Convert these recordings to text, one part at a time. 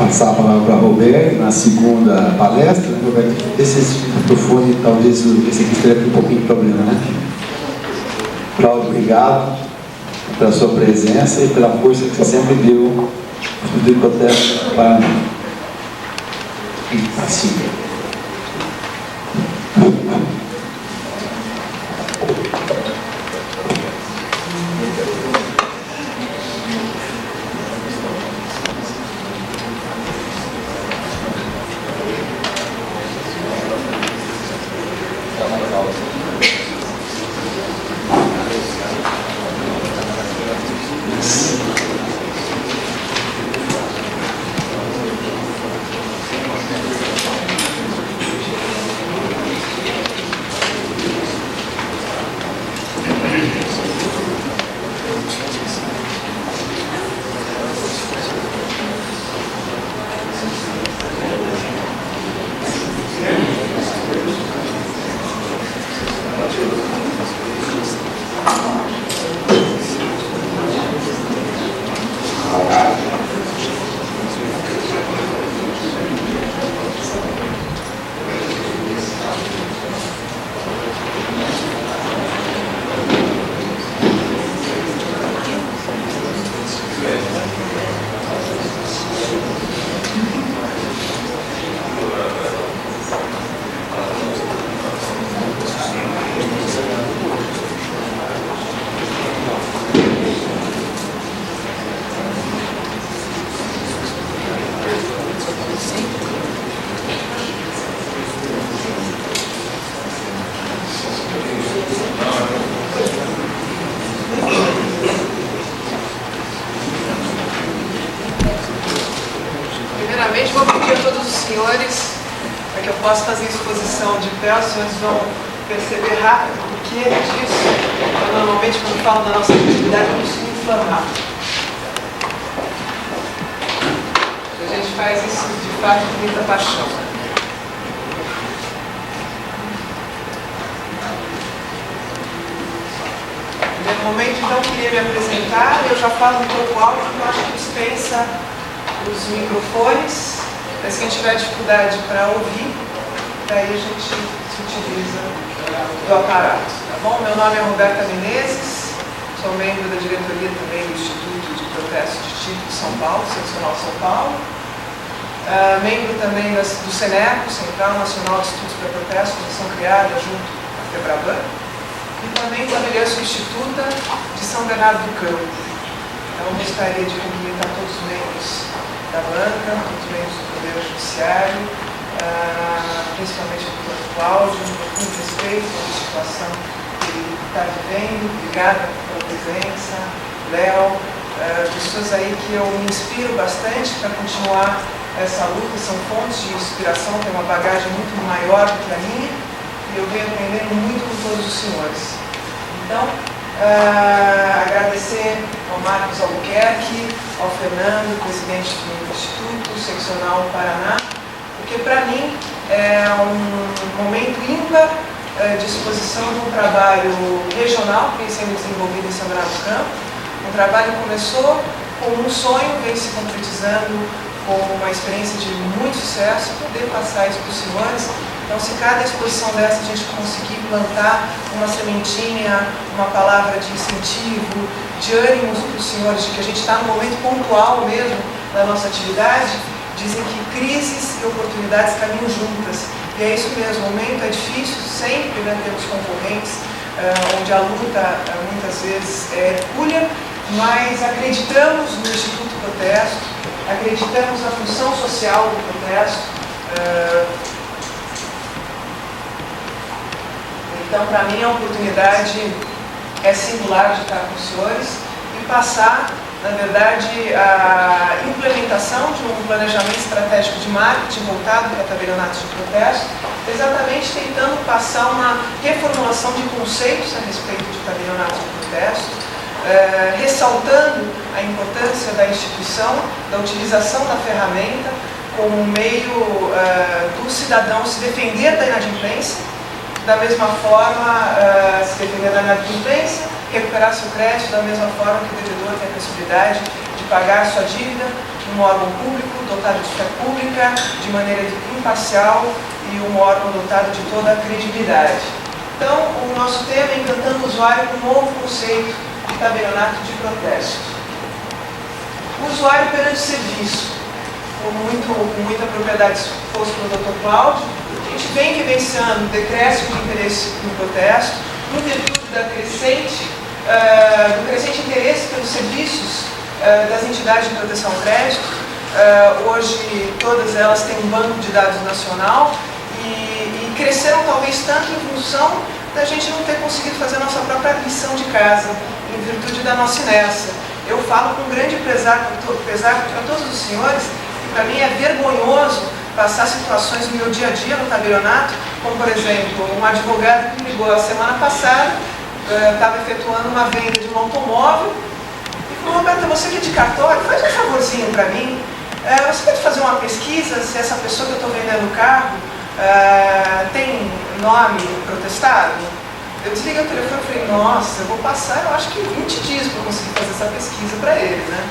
passar a palavra para a Roberta na segunda palestra. Né, Roberta? Esse microfone, talvez esse aqui esteja com um pouquinho de problema, né? Cláudio, obrigado pela sua presença e pela força que você sempre deu do Icotesto para assim. Primeiramente, vou pedir a todos os senhores, para que eu possa fazer a exposição de pé, os senhores vão perceber rápido o que é disso. Eu, normalmente, quando falo da nossa atividade, eu costumo inflamar. A gente faz isso, de fato, com muita paixão. No momento, então, queria me apresentar. Eu já falo um pouco alto, porque eu acho que dispensa os microfones, mas quem tiver dificuldade para ouvir, daí a gente se utiliza do aparato, tá bom? Meu nome é Roberta Menezes, sou membro da diretoria também do Instituto de Protesto de Título de São Paulo, Seccional São Paulo, membro também do CNEPO, Central Nacional de Estudos para Protesto, que são criadas junto à FEBRABAN, e também estabeleço o Instituto de São Bernardo do Campo. Então, eu gostaria de cumprimentar todos os membros da banca, todos os membros do Poder Judiciário, principalmente o Dr. Cláudio, com respeito à situação que ele está vivendo. Obrigada pela presença, Léo, pessoas aí que eu me inspiro bastante para continuar essa luta, são fontes de inspiração, tem uma bagagem muito maior do que a minha, e eu venho aprendendo muito com todos os senhores. Então, agradecer ao Marcos Albuquerque, ao Fernando, presidente do Instituto Seccional Paraná, porque para mim é um momento ímpar de exposição de um trabalho regional que vem sendo desenvolvido em São Bernardo do Campo. Um trabalho que começou com um sonho, vem se concretizando com uma experiência de muito sucesso, poder passar isso para os senhores. Então, se cada exposição dessa a gente conseguir plantar uma sementinha, uma palavra de incentivo, de ânimos para os senhores, de que a gente está num momento pontual mesmo da nossa atividade, dizem que crises e oportunidades caminham juntas. E é isso mesmo, o momento é difícil, sempre, né, temos concorrentes, onde a luta muitas vezes é hercúlea, mas acreditamos no Instituto Protesto, acreditamos na função social do protesto. Então, para mim, a oportunidade é singular de estar com os senhores e passar, na verdade, a implementação de um planejamento estratégico de marketing voltado para tabelionatos de protesto, exatamente tentando passar uma reformulação de conceitos a respeito de tabelionatos de protesto, ressaltando a importância da instituição, da utilização da ferramenta como meio do cidadão se defender da inadimplência, da mesma forma se defender da inadimplência, recuperar seu crédito, da mesma forma que o devedor tem a possibilidade de pagar a sua dívida um órgão público, dotado de fé pública, de maneira imparcial e um órgão dotado de toda a credibilidade. Então, o nosso tema é Encantando o Usuário com um novo conceito de tabelionato de protesto. O usuário perante o serviço, com muita propriedade exposto pelo Dr. Cláudio, a gente vem vivenciando o decréscimo de interesse no protesto, em virtude do crescente interesse pelos serviços das entidades de proteção ao crédito. Hoje, todas elas têm um banco de dados nacional e cresceram talvez tanto em função da gente não ter conseguido fazer a nossa própria lição de casa, em virtude da nossa inércia. Eu falo com grande pesar para todos os senhores, que para mim é vergonhoso passar situações no meu dia a dia no tabelionato, como por exemplo, um advogado que me ligou a semana passada, estava efetuando uma venda de um automóvel, e falou: Roberta, você que é de cartório, faz um favorzinho para mim, você pode fazer uma pesquisa se essa pessoa que eu estou vendendo o carro tem nome protestado? Eu desliguei o telefone e falei: nossa, eu vou passar, eu acho que 20 dias para conseguir fazer essa pesquisa para ele, né?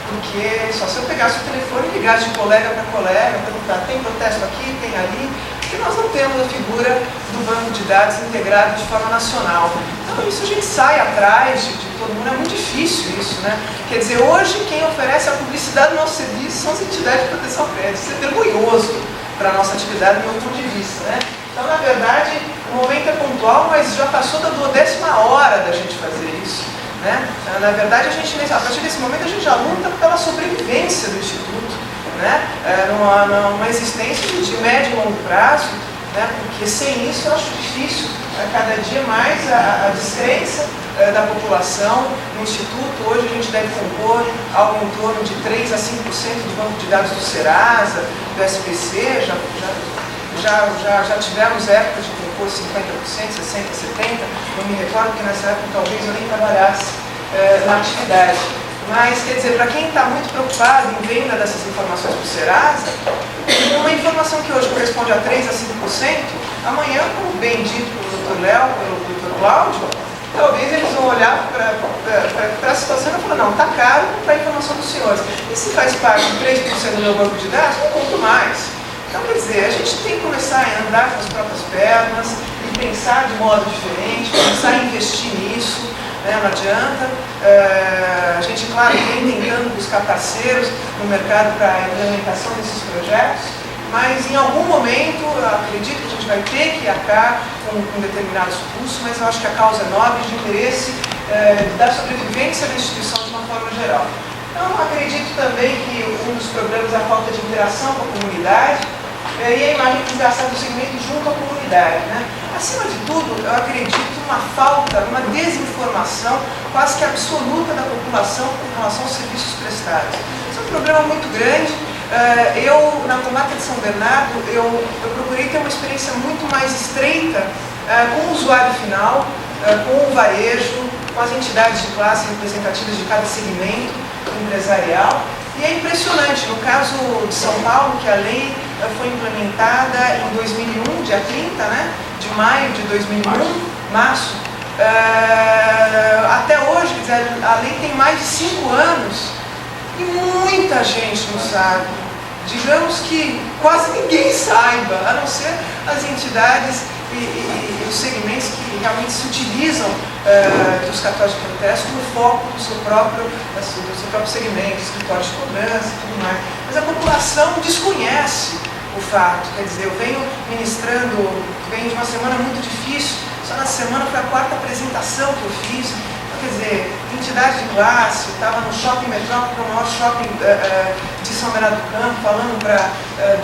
Porque só se eu pegasse o telefone e ligasse de colega para colega, perguntar: tem protesto aqui, tem ali? Porque nós não temos a figura do banco de dados integrado de forma nacional. Então isso a gente sai atrás de todo mundo, é muito difícil isso, né? Quer dizer, hoje quem oferece a publicidade do nosso serviço são as entidades de proteção ao crédito. Isso é vergonhoso para a nossa atividade, do meu ponto de vista, né? Então, na verdade, o momento é pontual, mas já passou da 12ª hora da gente fazer isso, né? Na verdade, a partir desse momento, a gente já luta pela sobrevivência do Instituto, né? Numa existência de médio e longo prazo, né? Porque sem isso eu acho difícil, cada dia mais a descrença da população no Instituto. Hoje a gente deve compor algo em torno de 3 a 5% do banco de dados do Serasa, do SPC, já tivemos épocas de compor 50%, 60%, 70%, não me recordo, porque nessa época talvez eu nem trabalhasse na atividade. Mas, quer dizer, para quem está muito preocupado em venda dessas informações para o Serasa, uma informação que hoje corresponde a 3 a 5%, amanhã, como bem dito pelo Dr. Léo, pelo Dr. Cláudio, talvez eles vão olhar para a situação e falar: não, está caro para a informação dos senhores. E se faz parte de 3% do meu banco de dados, não compro mais. Então, quer dizer, a gente tem que começar a andar com as próprias pernas e pensar de modo diferente, começar a investir nisso, né? Não adianta. A gente, claro, vem tentando buscar parceiros no mercado para a implementação desses projetos, mas em algum momento, eu acredito que a gente vai ter que arcar com determinados custos, mas eu acho que a causa é nobre, de interesse da sobrevivência da instituição de uma forma geral. Então, acredito também que um dos problemas é a falta de interação com a comunidade e a imagem desgastada do segmento junto à comunidade, né? Acima de tudo, eu acredito uma falta, uma desinformação quase que absoluta da população com relação aos serviços prestados. Isso é um problema muito grande. Eu, na comarca de São Bernardo, eu procurei ter uma experiência muito mais estreita com o usuário final, com o varejo, com as entidades de classe representativas de cada segmento empresarial. E é impressionante, no caso de São Paulo, que a lei foi implementada em 2001, dia 30, né, de maio de 2001, março, até hoje, quer dizer, a lei tem mais de 5 anos e muita gente não sabe. Digamos que quase ninguém saiba, a não ser as entidades e os segmentos que realmente se utilizam dos cartórios de protesto no foco do seu próprio segmento, escritório de cobrança e tudo mais. Mas a população desconhece o fato. Quer dizer, eu venho venho de uma semana muito difícil, só na semana foi a 4ª apresentação que eu fiz. Quer dizer, entidade de classe, estava no Shopping Metrópole, que é o maior shopping de São Bernardo do Campo, falando para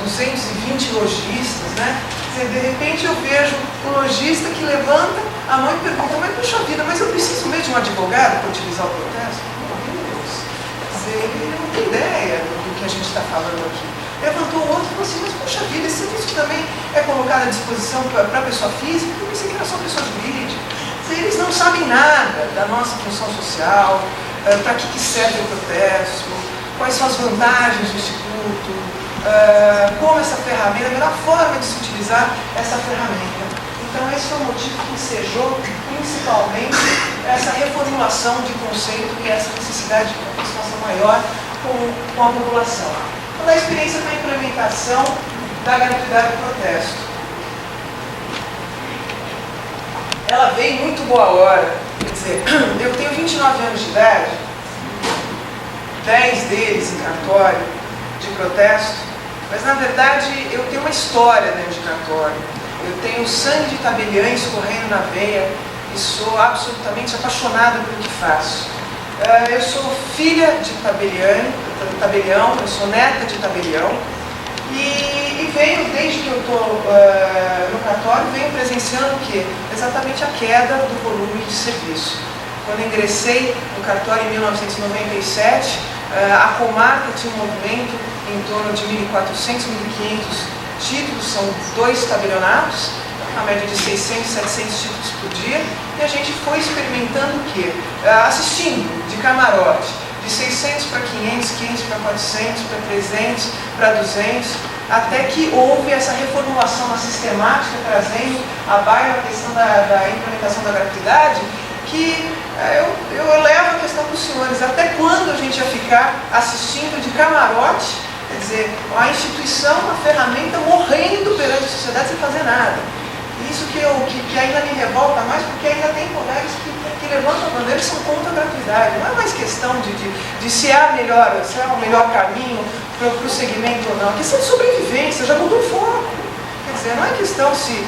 220 lojistas, né? Quer dizer, de repente eu vejo um lojista que levanta a mão e pergunta: mas puxa vida, mas eu preciso mesmo de um advogado para utilizar o protesto? Meu Deus! Quer dizer, ele não tem ideia do que a gente está falando aqui. Levantou o outro e falou assim: mas puxa vida, esse serviço também é colocado à disposição para a pessoa física, porque isso aqui era só pessoa jurídica. Eles não sabem nada da nossa função social, para que serve o protesto, quais são as vantagens do Instituto, como essa ferramenta, a melhor forma de se utilizar essa ferramenta. Então esse foi o motivo que ensejou principalmente essa reformulação de conceito e essa necessidade de participação maior com a população. Então, da experiência com a implementação da gratuidade do protesto. Ela veio muito boa hora, quer dizer, eu tenho 29 anos de idade, 10 deles em cartório de protesto, mas na verdade eu tenho uma história dentro de cartório. Eu tenho sangue de tabeliães correndo na veia e sou absolutamente apaixonada pelo que faço. Eu sou filha de tabelião, eu sou neta de tabelião e venho, desde que eu estou no cartório, venho presenciando o quê? Exatamente a queda do volume de serviço. Quando ingressei no cartório em 1997, a comarca tinha um movimento em torno de 1.400, 1.500 títulos, são 2 tabelionatos, a média de 600, 700 títulos por dia, e a gente foi experimentando o quê? Assistindo de camarote, de 600 para 500, 500 para 400, para 300, para 200, até que houve essa reformulação na sistemática, trazendo à baila a questão da implementação da gratuidade, que eu levo a questão para os senhores, até quando a gente ia ficar assistindo de camarote, quer dizer, a instituição, a ferramenta morrendo perante a sociedade sem fazer nada. Isso que ainda me revolta mais, porque ainda tem colegas que levantam a bandeira e são contra a gratuidade. Não é mais questão de se é o melhor caminho para o segmento ou não. É questão de sobrevivência, já mudou o foco. Quer dizer, não é questão se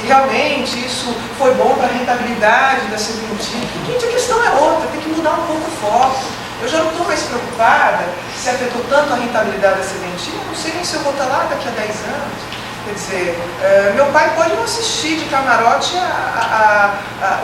realmente isso foi bom para a rentabilidade da serventia. Gente, a questão é outra, tem que mudar um pouco o foco. Eu já não estou mais preocupada se afetou tanto a rentabilidade da serventia, eu não sei nem se eu vou estar lá daqui a 10 anos. Quer dizer, meu pai pode não assistir de camarote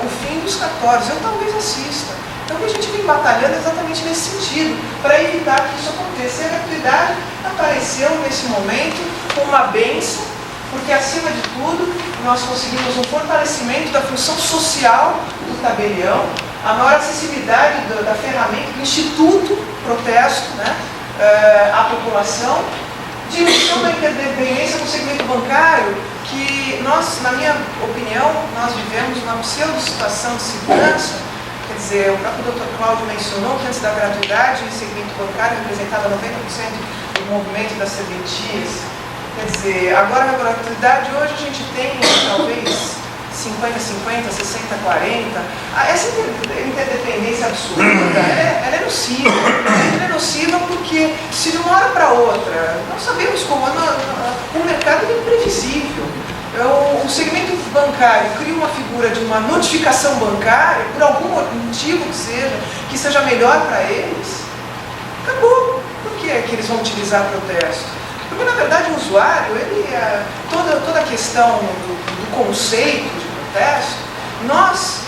o fim dos cartórios, eu talvez assista. Então o que a gente vem batalhando é exatamente nesse sentido, para evitar que isso aconteça. E a gratuidade apareceu nesse momento como uma bênção, porque acima de tudo nós conseguimos um fortalecimento da função social do tabelião, a maior acessibilidade da ferramenta do Instituto Protesto, né, à população, diminuição da interdependência com o segmento bancário, que nós, na minha opinião, nós vivemos uma pseudo-situação de segurança. Quer dizer, o próprio Dr. Cláudio mencionou que antes da gratuidade, o segmento bancário representava 90% do movimento das serventias. Quer dizer, agora na gratuidade, hoje a gente tem talvez 50-50, 60-40. Essa interdependência absurda, ela é nociva. Ela é nociva porque, se de uma hora para outra, nós sabemos como o mercado é imprevisível. O segmento bancário cria uma figura de uma notificação bancária, por algum motivo que seja melhor para eles, acabou. Por que é que eles vão utilizar protesto? Porque, na verdade, o usuário, toda a questão do conceito de protesto, nós,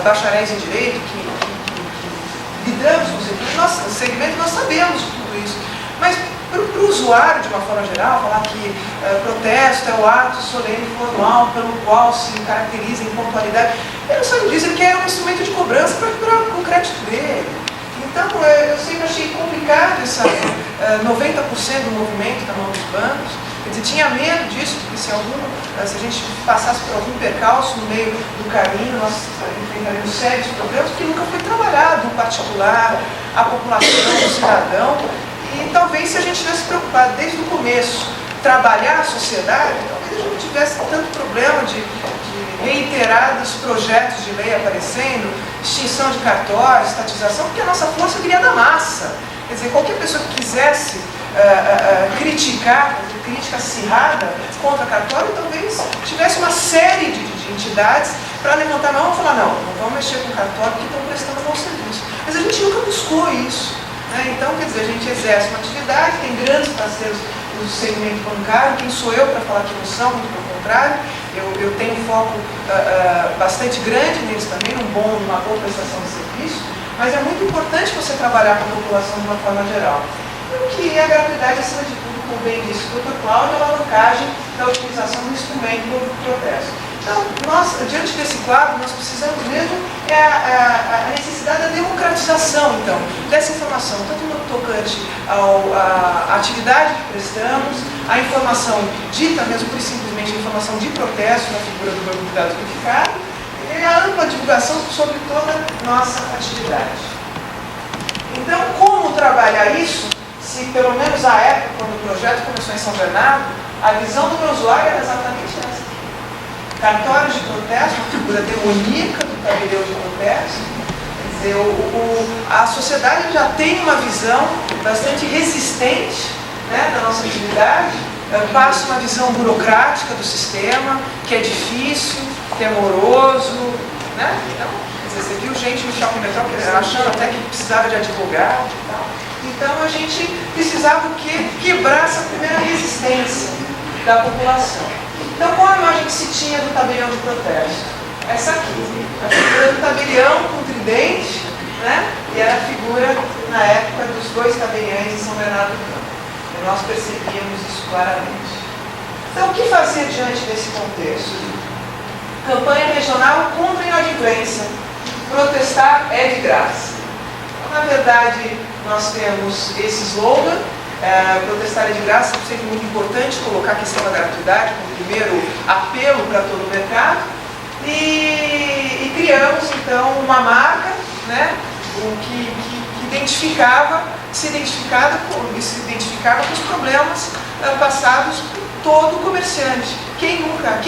bacharéis em direito, que lidamos com o segmento, nós sabemos de tudo isso. Mas, para o usuário, de uma forma geral, falar que protesto é o ato solene formal pelo qual se caracteriza a impontualidade, ele não sabe disso, ele quer um instrumento de cobrança para o crédito dele. Então, eu sempre achei complicado essa 90% do movimento da mão dos bancos. Quer dizer, tinha medo disso, porque se a gente passasse por algum percalço no meio do caminho, nós enfrentaremos sérios problemas, porque nunca foi trabalhado no particular, a população, o cidadão. E talvez, se a gente tivesse preocupado desde o começo, trabalhar a sociedade, talvez a gente não tivesse tanto problema de reiterados projetos de lei aparecendo, extinção de cartórios, estatização, porque a nossa força viria da massa. Quer dizer, qualquer pessoa que quisesse criticar, crítica acirrada contra cartório, talvez tivesse uma série de entidades para levantar a mão e falar, não vamos mexer com cartório porque estão prestando bom serviço. Mas a gente nunca buscou isso. Né? Então, quer dizer, a gente exerce uma atividade, tem grandes parceiros do segmento bancário, quem sou eu para falar que não são, muito pelo contrário, eu tenho um foco bastante grande neles também, numa boa prestação de serviço, mas é muito importante você trabalhar com a população de uma forma geral. E o que é a gratuidade, acima de tudo, como bem disse o Dr. Cláudio, a alavancagem da utilização do instrumento do protesto. Então, diante desse quadro, nós precisamos mesmo a necessidade da democratização, então, dessa informação, tanto no tocante à atividade que prestamos, a informação dita mesmo, por simplesmente a informação de protesto na figura do banco de dados unificado, e a ampla divulgação sobre toda a nossa atividade. Então, como trabalhar avaliar isso se, pelo menos à época, quando o projeto começou em São Bernardo, a visão do meu usuário era exatamente essa. Cartórios de protesto, uma figura demoníaca do tabelião de protesto. Quer dizer, a sociedade já tem uma visão bastante resistente, né, da nossa atividade, passa uma visão burocrática do sistema, que é difícil, que é moroso, né? Então, você viu gente no shopping metrô achando até que precisava de advogado e tal. Então a gente precisava o quê? Quebrar essa primeira resistência da população. Então qual a imagem que se tinha do tabelião de protesto? Essa aqui, a figura do tabelião com tridente, né? E era a figura, na época, dos dois tabeliães em São Bernardo do Campo. E nós percebíamos isso claramente. Então o que fazer diante desse contexto? Campanha regional contra a inadimplência. Protestar é de graça. Então, na verdade, nós temos esse slogan, protestar é de graça, sempre muito importante colocar a questão da gratuidade como primeiro apelo para todo o mercado. E criamos, então, uma marca, né, que se identificava com os problemas passados por todo comerciante. Quem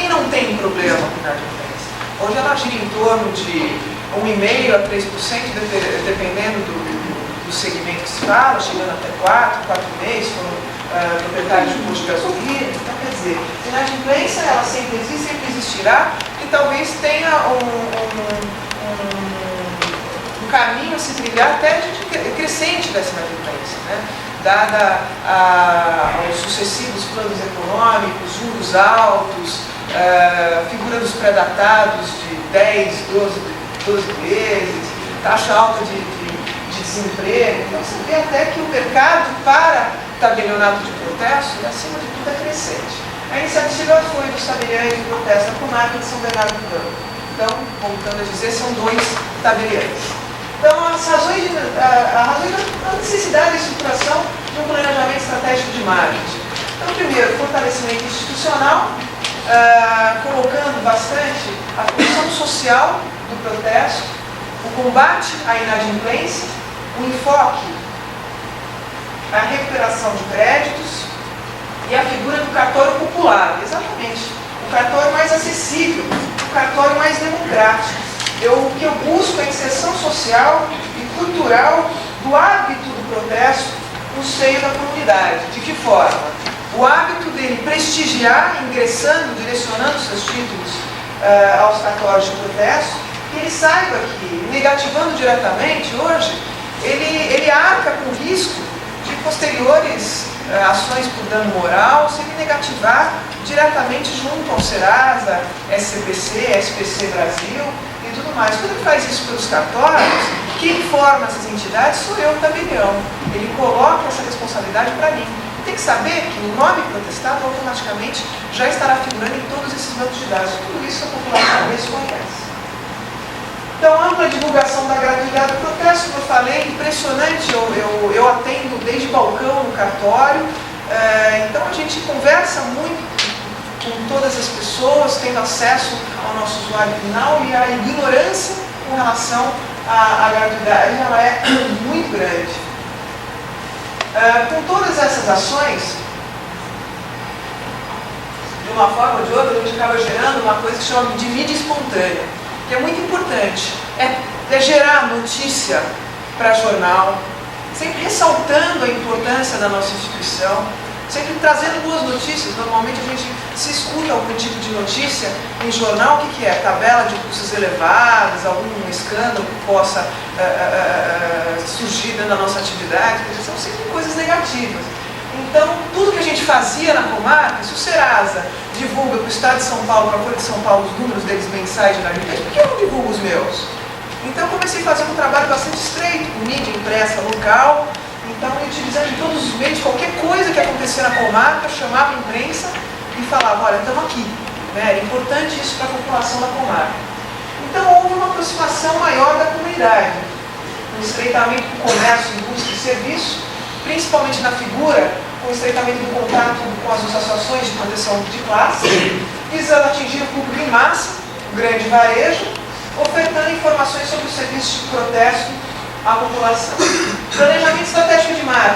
não tem problema com inadimplência? Hoje ela gira em torno de 1,5% a 3%, dependendo do segmento que se fala, chegando até 4,5%, foram proprietários de posto de gasolina. Então, quer dizer, a inadimplência, ela sempre existe, sempre existirá, e talvez tenha um caminho a se trilhar até de crescente dessa inadimplência, né? Dada aos sucessivos planos econômicos, juros altos, figura dos pré-datados de 10, 12 meses, taxa alta de desemprego. Então você vê até que o mercado para tabelionato de protesto, acima de tudo, é crescente. A iniciativa foi dos tabeliões de protesto da comarca de São Bernardo do Campo. Então, voltando a dizer, são 2 tabeliões. Então, as razões da necessidade da estruturação de um planejamento estratégico de marketing. Então, primeiro, fortalecimento institucional, colocando bastante a função social do protesto, o combate à inadimplência, o enfoque, a recuperação de créditos e a figura do cartório popular. Exatamente, o cartório mais acessível, o cartório mais democrático. O que eu busco é a inserção social e cultural do hábito do protesto no seio da comunidade. De que forma? O hábito dele prestigiar, ingressando, direcionando seus títulos aos cartórios de protesto, que ele saiba que, negativando diretamente, hoje, ele arca com o risco de posteriores ações por dano moral, se ele negativar diretamente junto ao Serasa, SCPC, SPC Brasil e tudo mais. Quando ele faz isso pelos cartórios, quem forma essas entidades sou eu, o tabelião. Ele coloca essa responsabilidade para mim. Tem que saber que o nome protestado automaticamente já estará figurando em todos esses bancos de dados. Tudo isso a população desconhece. Então, ampla divulgação da gratuidade do protesto, como eu falei, impressionante, eu atendo desde balcão no cartório, então a gente conversa muito com todas as pessoas, tendo acesso ao nosso usuário final, e a ignorância com relação à gratuidade, ela é muito grande. Com todas essas ações, de uma forma ou de outra, a gente acaba gerando uma coisa que chama de mídia espontânea, que é muito importante, é gerar notícia para jornal, sempre ressaltando a importância da nossa instituição, sempre trazendo boas notícias. Normalmente a gente se escuta algum tipo de notícia em jornal, o que é? Tabela de custos elevados, algum escândalo que possa surgir dentro da nossa atividade, são sempre coisas negativas. Então, tudo que a gente fazia na comarca, se o Serasa divulga para o Estado de São Paulo, para a Folha de São Paulo, os números deles mensais de inadimplência, por que eu não divulgo os meus? Então, eu comecei a fazer um trabalho bastante estreito com mídia impressa local, então, utilizando em todos os meios, qualquer coisa que acontecia na comarca, chamava a imprensa e falava, olha, estamos aqui. Era importante isso para a população da comarca. Então, houve uma aproximação maior da comunidade, um estreitamento do comércio, indústria e serviço, principalmente na figura, com o estreitamento do contato com as associações de proteção de classe, visando atingir o público em massa, o grande varejo, ofertando informações sobre os serviços de protesto à população. Planejamento estratégico de marketing.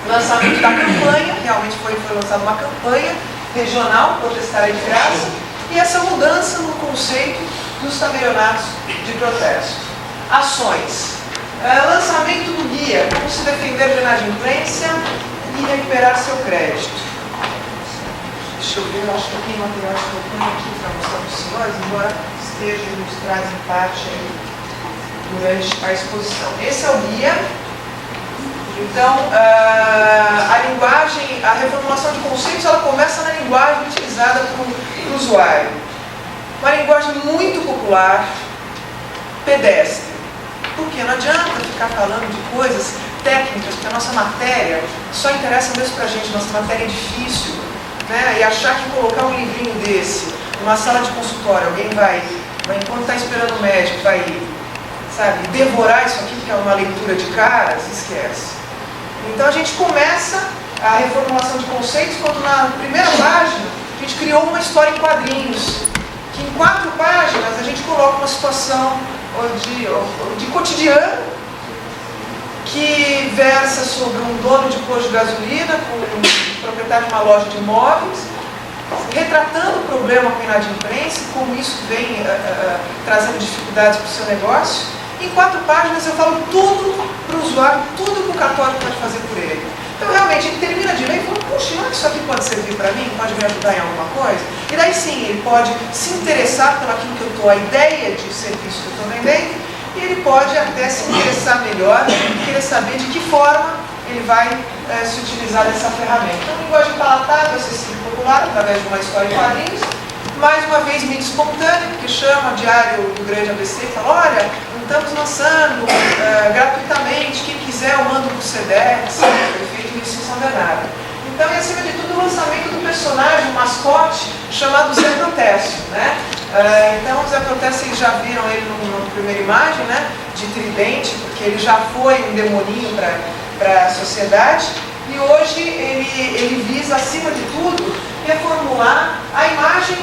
lançamento da campanha, realmente foi lançada uma campanha regional, Protestar é de Graça, e essa mudança no conceito dos tabelionatos de protesto. Ações. Lançamento do guia, como se defender de inadimplência e recuperar seu crédito. Deixa eu ver, eu acho que eu tenho material que eu ponho aqui para mostrar para os senhores, embora esteja ilustrado em parte aí durante a exposição. Esse é o guia. Então, a linguagem, a reformulação de conceitos, ela começa na linguagem utilizada pelo usuário. Uma linguagem muito popular, pedestre. Porque não adianta ficar falando de coisas técnicas, porque a nossa matéria só interessa mesmo para a gente, nossa matéria é difícil, né? E achar que colocar um livrinho desse numa sala de consultório, alguém vai enquanto está esperando o médico, vai, sabe, devorar isso aqui, que é uma leitura de caras, esquece. Então a gente começa a reformulação de conceitos quando na primeira página a gente criou uma história em quadrinhos, que em 4 páginas a gente coloca uma situação de cotidiano que versa sobre um dono de posto de gasolina com um proprietário de uma loja de imóveis, retratando o problema com a inadimplência, como isso vem trazendo dificuldades para o seu negócio. Em 4 páginas eu falo tudo para o usuário, tudo que o cartório pode fazer por ele. Então realmente ele termina de ler e fala, puxa, não é que isso aqui pode servir para mim? Pode me ajudar em alguma coisa? E daí sim, ele pode se interessar pelo aquilo que eu estou, a ideia de serviço que eu estou vendendo, e ele pode até se interessar melhor e querer saber de que forma ele vai se utilizar dessa ferramenta. Então, linguagem palatável, acessível e popular, através de uma história em quadrinhos, mais uma vez mídia espontânea, que chama o Diário do Grande ABC e fala, olha, estamos lançando gratuitamente, quem quiser eu mando para o SEDEX, foi feito isso em São Bernardo. Então, e acima de tudo, o lançamento do personagem, um mascote, chamado Zé Protesto, né? Então, o Zé Protesto, vocês já viram ele na primeira imagem, né? De tridente, porque ele já foi um demoninho para a sociedade, e hoje ele visa, acima de tudo, reformular a imagem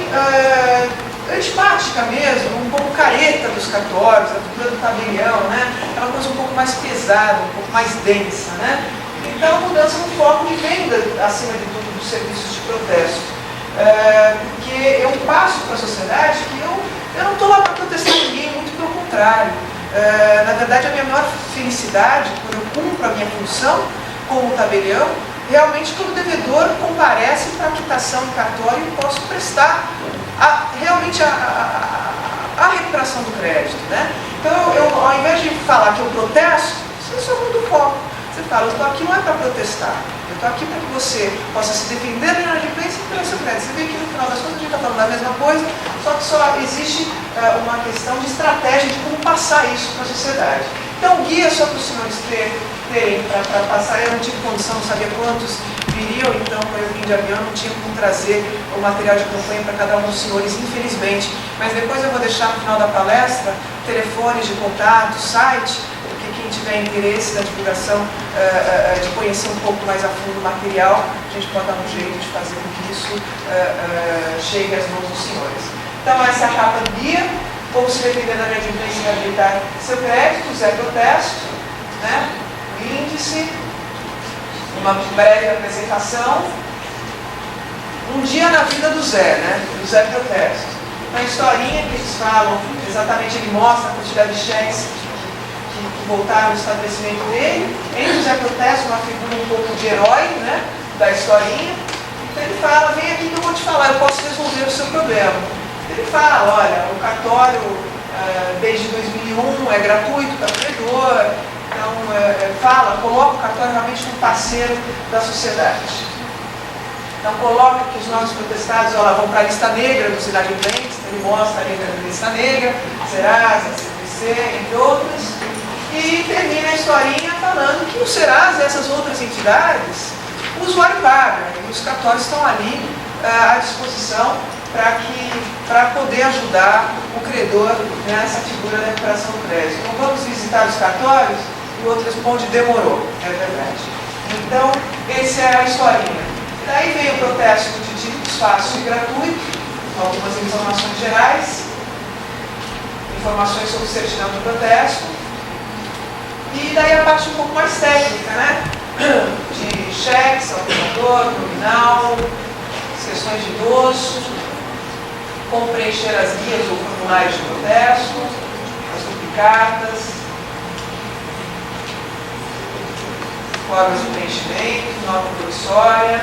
antipática mesmo, um pouco careta dos cartórios, a figura do tabelião, né? Aquela coisa um pouco mais pesada, um pouco mais densa, né? Então, mudança no foco de venda, acima de tudo, dos serviços de protesto. Porque eu passo para a sociedade que eu não estou lá para protestar ninguém, muito pelo contrário. Na verdade, a minha maior felicidade, quando eu cumpro a minha função como tabelião, realmente quando o devedor comparece para a quitação em cartório e posso prestar realmente a recuperação do crédito, né? Então, ao invés de falar que eu protesto, você só muda o foco. Você fala, eu estou aqui não é para protestar, eu estou aqui para que você possa se defender da inadimplência e recuperar seu crédito. Você vê que no final das contas a gente está falando da mesma coisa, só que só existe uma questão de estratégia de como passar isso para a sociedade. Então, o guia só para os senhores terem para passar, eu não tive condição, não sabia quantos viriam, então quando eu vim de avião não tinha como trazer o material de campanha para cada um dos senhores, infelizmente. Mas depois eu vou deixar no final da palestra telefones de contato, site, porque quem tiver interesse na divulgação, de conhecer um pouco mais a fundo o material, a gente pode dar um jeito de fazer com que isso chegue às mãos dos senhores. Então essa é a capa do guia, como se defender da inadimplência e reabilitar seu crédito, Zé Protesto, né? O índice, uma breve apresentação, um dia na vida do Zé, né? Do Zé Protesto. Uma historinha que eles falam, exatamente ele mostra a quantidade de cheques que voltaram no estabelecimento dele. Entre o Zé Protesto, uma figura um pouco de herói, né? Da historinha. Então ele fala, vem aqui que eu vou te falar, eu posso resolver o seu problema. Ele fala, olha, o cartório desde 2001 é gratuito para o credor, então coloca o cartório realmente como parceiro da sociedade. Então coloca que os nossos protestados vão para a lista negra dos inadimplentes, ele mostra a lista negra, Serasa, CPC, entre outras, e termina a historinha falando que o Serasa e essas outras entidades, o usuário paga, e os cartórios estão ali à disposição para poder ajudar o credor nessa figura da recuperação do crédito. Então vamos visitar os cartórios? E o outro responde, demorou, é verdade. Então, essa é a historinha. Daí veio o protesto de títulos fácil e gratuito, algumas informações gerais, informações sobre certidão de protesto, e daí a parte um pouco mais técnica, né? De cheque, salvador, nominal, sessões de idoso, como preencher as guias ou formulários de protesto, as duplicatas, formas de preenchimento, nota promissória,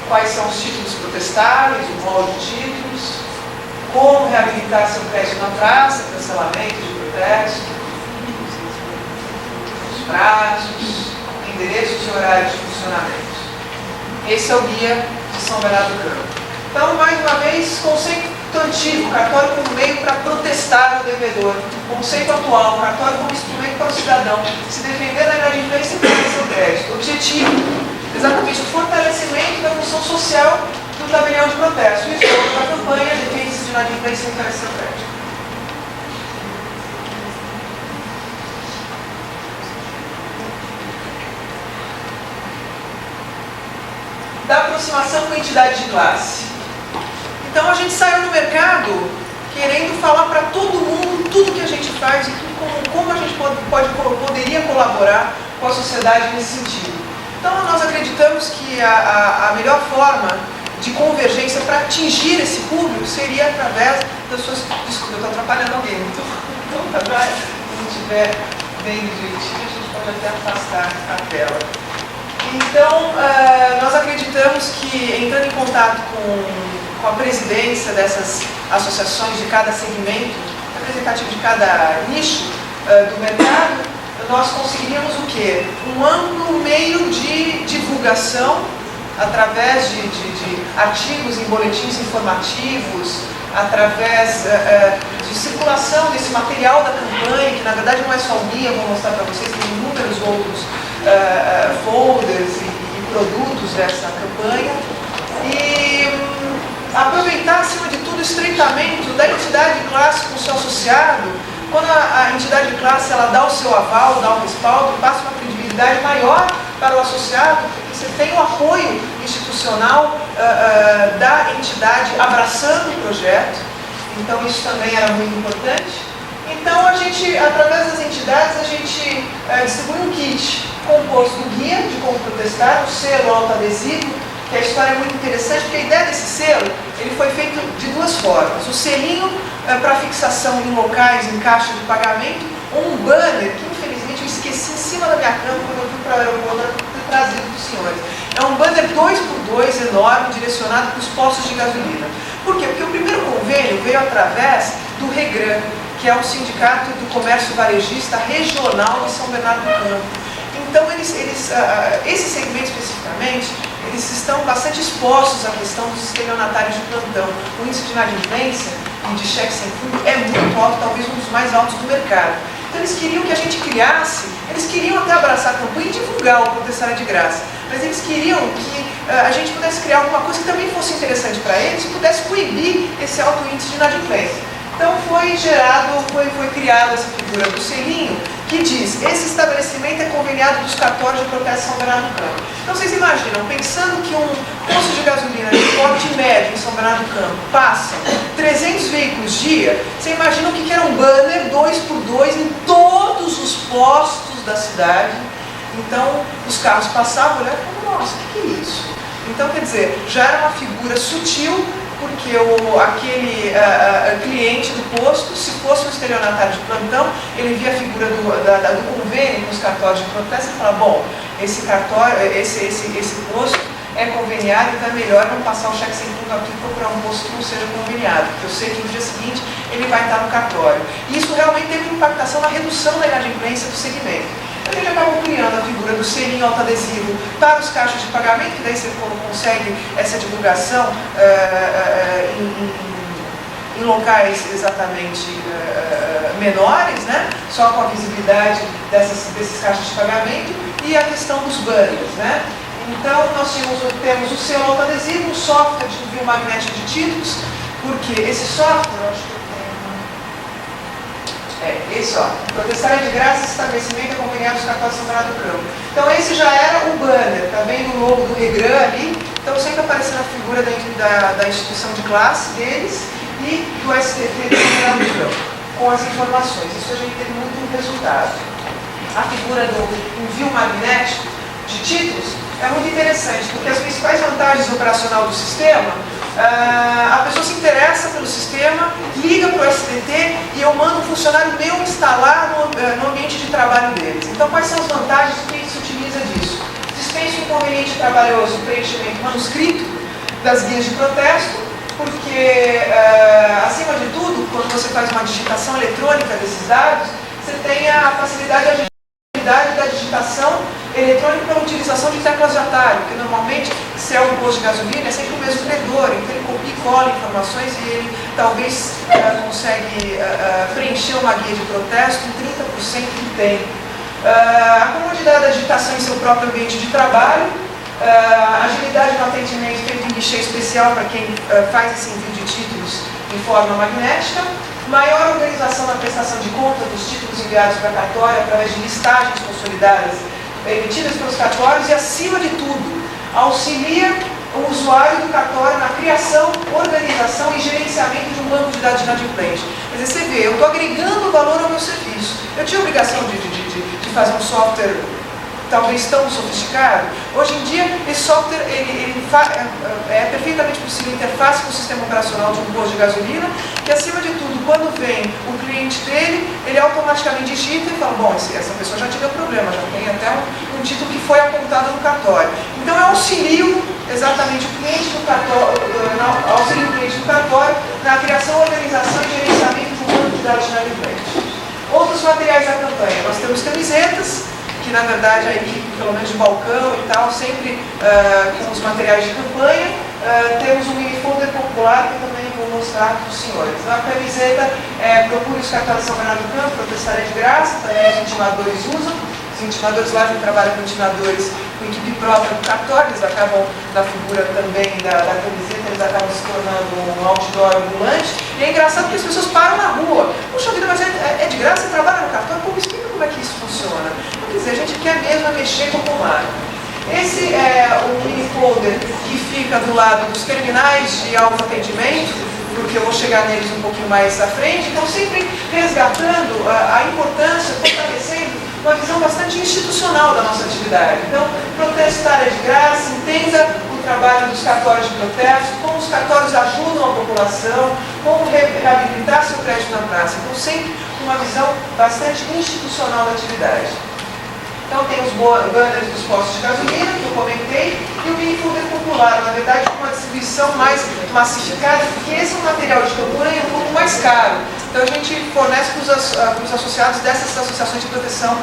quais são os títulos protestáveis, o rol de títulos, como reabilitar seu crédito na praça, cancelamento de protesto, os prazos, endereços e horários de funcionamento. Esse é o guia de São Bernardo do Campo. Então, mais uma vez, conceito antigo, cartório como meio para protestar o devedor. Conceito atual, cartório como instrumento para o cidadão se defender da inadimplência e pagar seu crédito. Objetivo, exatamente o fortalecimento da função social do tabelião de protesto. Isso é a campanha defende-se de inadimplência e pagar seu crédito. Da aproximação com a entidade de classe. Então a gente saiu no mercado querendo falar para todo mundo tudo que a gente faz e como a gente poderia colaborar com a sociedade nesse sentido. Então nós acreditamos que a melhor forma de convergência para atingir esse público seria através das suas... Desculpa, eu estou atrapalhando alguém, então tá já? Se não estiver vendo direitinho, a gente pode até afastar a tela. Então, nós acreditamos que, entrando em contato com a presidência dessas associações de cada segmento, representativo de cada nicho do mercado, nós conseguiríamos o quê? Um amplo meio de divulgação, através de artigos em boletins informativos, através de circulação desse material da campanha, que na verdade não é só o guia, vou mostrar para vocês, tem inúmeros outros folders e produtos dessa campanha, e aproveitar, acima de tudo, o estreitamento da entidade de classe com o seu associado. Quando a entidade de classe ela dá o seu aval, dá o respaldo, passa uma credibilidade maior para o associado, porque você tem o apoio institucional da entidade abraçando o projeto. Então isso também era muito importante. Então a gente, através das entidades, a gente distribui um kit composto do guia de como protestar, o selo autoadesivo, que a história é muito interessante, porque a ideia desse selo, ele foi feito de duas formas. O selinho para fixação em locais, em caixa de pagamento, ou um banner, que infelizmente eu esqueci em cima da minha cama quando eu fui para o aeroporto ter trazido para os senhores. É um banner 2x2 enorme, direcionado para os postos de gasolina. Por quê? Porque o primeiro convênio veio através do REGRAN, que é o Sindicato do Comércio Varejista Regional de São Bernardo do Campo. Então, esse segmento especificamente, eles estão bastante expostos à questão dos estelionatários de plantão. O índice de inadimplência e de cheque sem fundo é muito alto, talvez um dos mais altos do mercado. Então, eles queriam que a gente criasse, eles queriam até abraçar a campanha e divulgar o Protestar de Graça, mas eles queriam que a gente pudesse criar alguma coisa que também fosse interessante para eles e pudesse coibir esse alto índice de inadimplência. Então foi criada essa figura do selinho, que diz: esse estabelecimento é conveniado dos cartórios de protesto São Bernardo do Campo. Então vocês imaginam, pensando que um posto de gasolina de porte médio em São Bernardo do Campo passa 300 veículos dia, você imagina o que era um banner 2x2 em todos os postos da cidade. Então os carros passavam, olhavam e falavam: nossa, o que é isso? Então, quer dizer, já era uma figura sutil, porque aquele cliente do posto, se fosse um estelionatário de plantão, ele via a figura do convênio com os cartórios de protesto e falava: bom, esse cartório, esse posto é conveniado, então é melhor não passar o cheque sem fundo aqui e procurar um posto que não seja conveniado, porque eu sei que no dia seguinte ele vai estar no cartório. E isso realmente teve uma impactação na redução da inadimplência do segmento. A gente acabou criando a figura do selinho autoadesivo para os caixas de pagamento, que daí você consegue essa divulgação em locais exatamente menores, né? Só com a visibilidade desses caixas de pagamento, e a questão dos banners, né? Então nós temos o selo autoadesivo, o software de envio magnético de títulos, porque esse software, eu acho que esse, ó, Protestar de Graça, estabelecimento acompanhado dos cartórios São Bernardo do Campo. Então esse já era o banner, tá vendo o logo do REGRAN ali? Então sempre aparecendo a figura da instituição de classe deles e do STT de São Bernardo do Campo. com as informações. Isso a gente teve muito resultado. A figura do envio magnético de títulos é muito interessante, porque as principais vantagens do operacional do sistema, a pessoa se interessa pelo sistema, liga para o STT e eu mando um funcionário meu instalar no ambiente de trabalho deles. Então, quais são as vantagens que a gente se utiliza disso? Dispensa o inconveniente trabalhoso, preenchimento manuscrito das guias de protesto, porque, acima de tudo, quando você faz uma digitação eletrônica desses dados, você tem a facilidade e agilidade da digitação eletrônica pela utilização de teclas de atalho, porque normalmente, se é um posto de gasolina, é sempre o mesmo credor, então ele copia e cola informações e ele talvez consegue preencher uma guia de protesto em 30% do tempo. A comodidade da digitação em seu próprio ambiente de trabalho, agilidade no atendimento feito em guichê especial para quem faz esse envio de títulos em forma magnética, maior organização na prestação de conta dos títulos enviados para a cartório através de listagens consolidadas emitidas pelos cartórios e, acima de tudo, auxilia o usuário do cartório na criação, organização e gerenciamento de um banco de dados inadimplente. Quer dizer, você vê, eu estou agregando valor ao meu serviço. Eu tinha a obrigação de fazer um software talvez tão sofisticado. Hoje em dia, esse software é perfeitamente possível interface com o sistema operacional de um posto de gasolina, que, acima de tudo, quando vem o cliente dele, ele automaticamente digita e fala, bom, essa pessoa já te deu problema, já tem até um título que foi apontado no cartório. Então, eu auxilio exatamente o cliente do cartório, na criação, organização e gerenciamento de um banco de dados inadimplente. Outros materiais da campanha, nós temos camisetas, que na verdade a equipe, pelo menos de balcão e tal, sempre com os materiais de campanha. Temos um mini folder popular que eu também vou mostrar para os senhores. A camiseta procure os cartórios de São Bernardo do Campo, protestar é de graça, também os intimadores usam. Os intimadores lá não trabalham com intimadores com equipe própria do cartório, eles acabam, na figura também da camiseta, eles acabam se tornando um outdoor ambulante. E é engraçado que as pessoas param na rua. Puxa vida, mas é de graça, você trabalha no cartório? Pô, me explica como é que isso funciona. Quer dizer, a gente quer mesmo mexer com o comando. Esse é o mini folder que fica do lado dos terminais de autoatendimento, porque eu vou chegar neles um pouquinho mais à frente. Então, sempre resgatando a importância, fortalecendo uma visão bastante institucional da nossa atividade. Então, protestar é de graça, entenda o trabalho dos cartórios de protesto, como os cartórios ajudam a população, como reabilitar seu crédito na praça. Então, sempre uma visão bastante institucional da atividade. Então, tem os banners dos postos de gasolina, que eu comentei, e o mini folder popular, na verdade, com uma distribuição mais massificada, porque esse é um material de campanha um pouco mais caro. Então, a gente fornece para os associados dessas associações de proteção,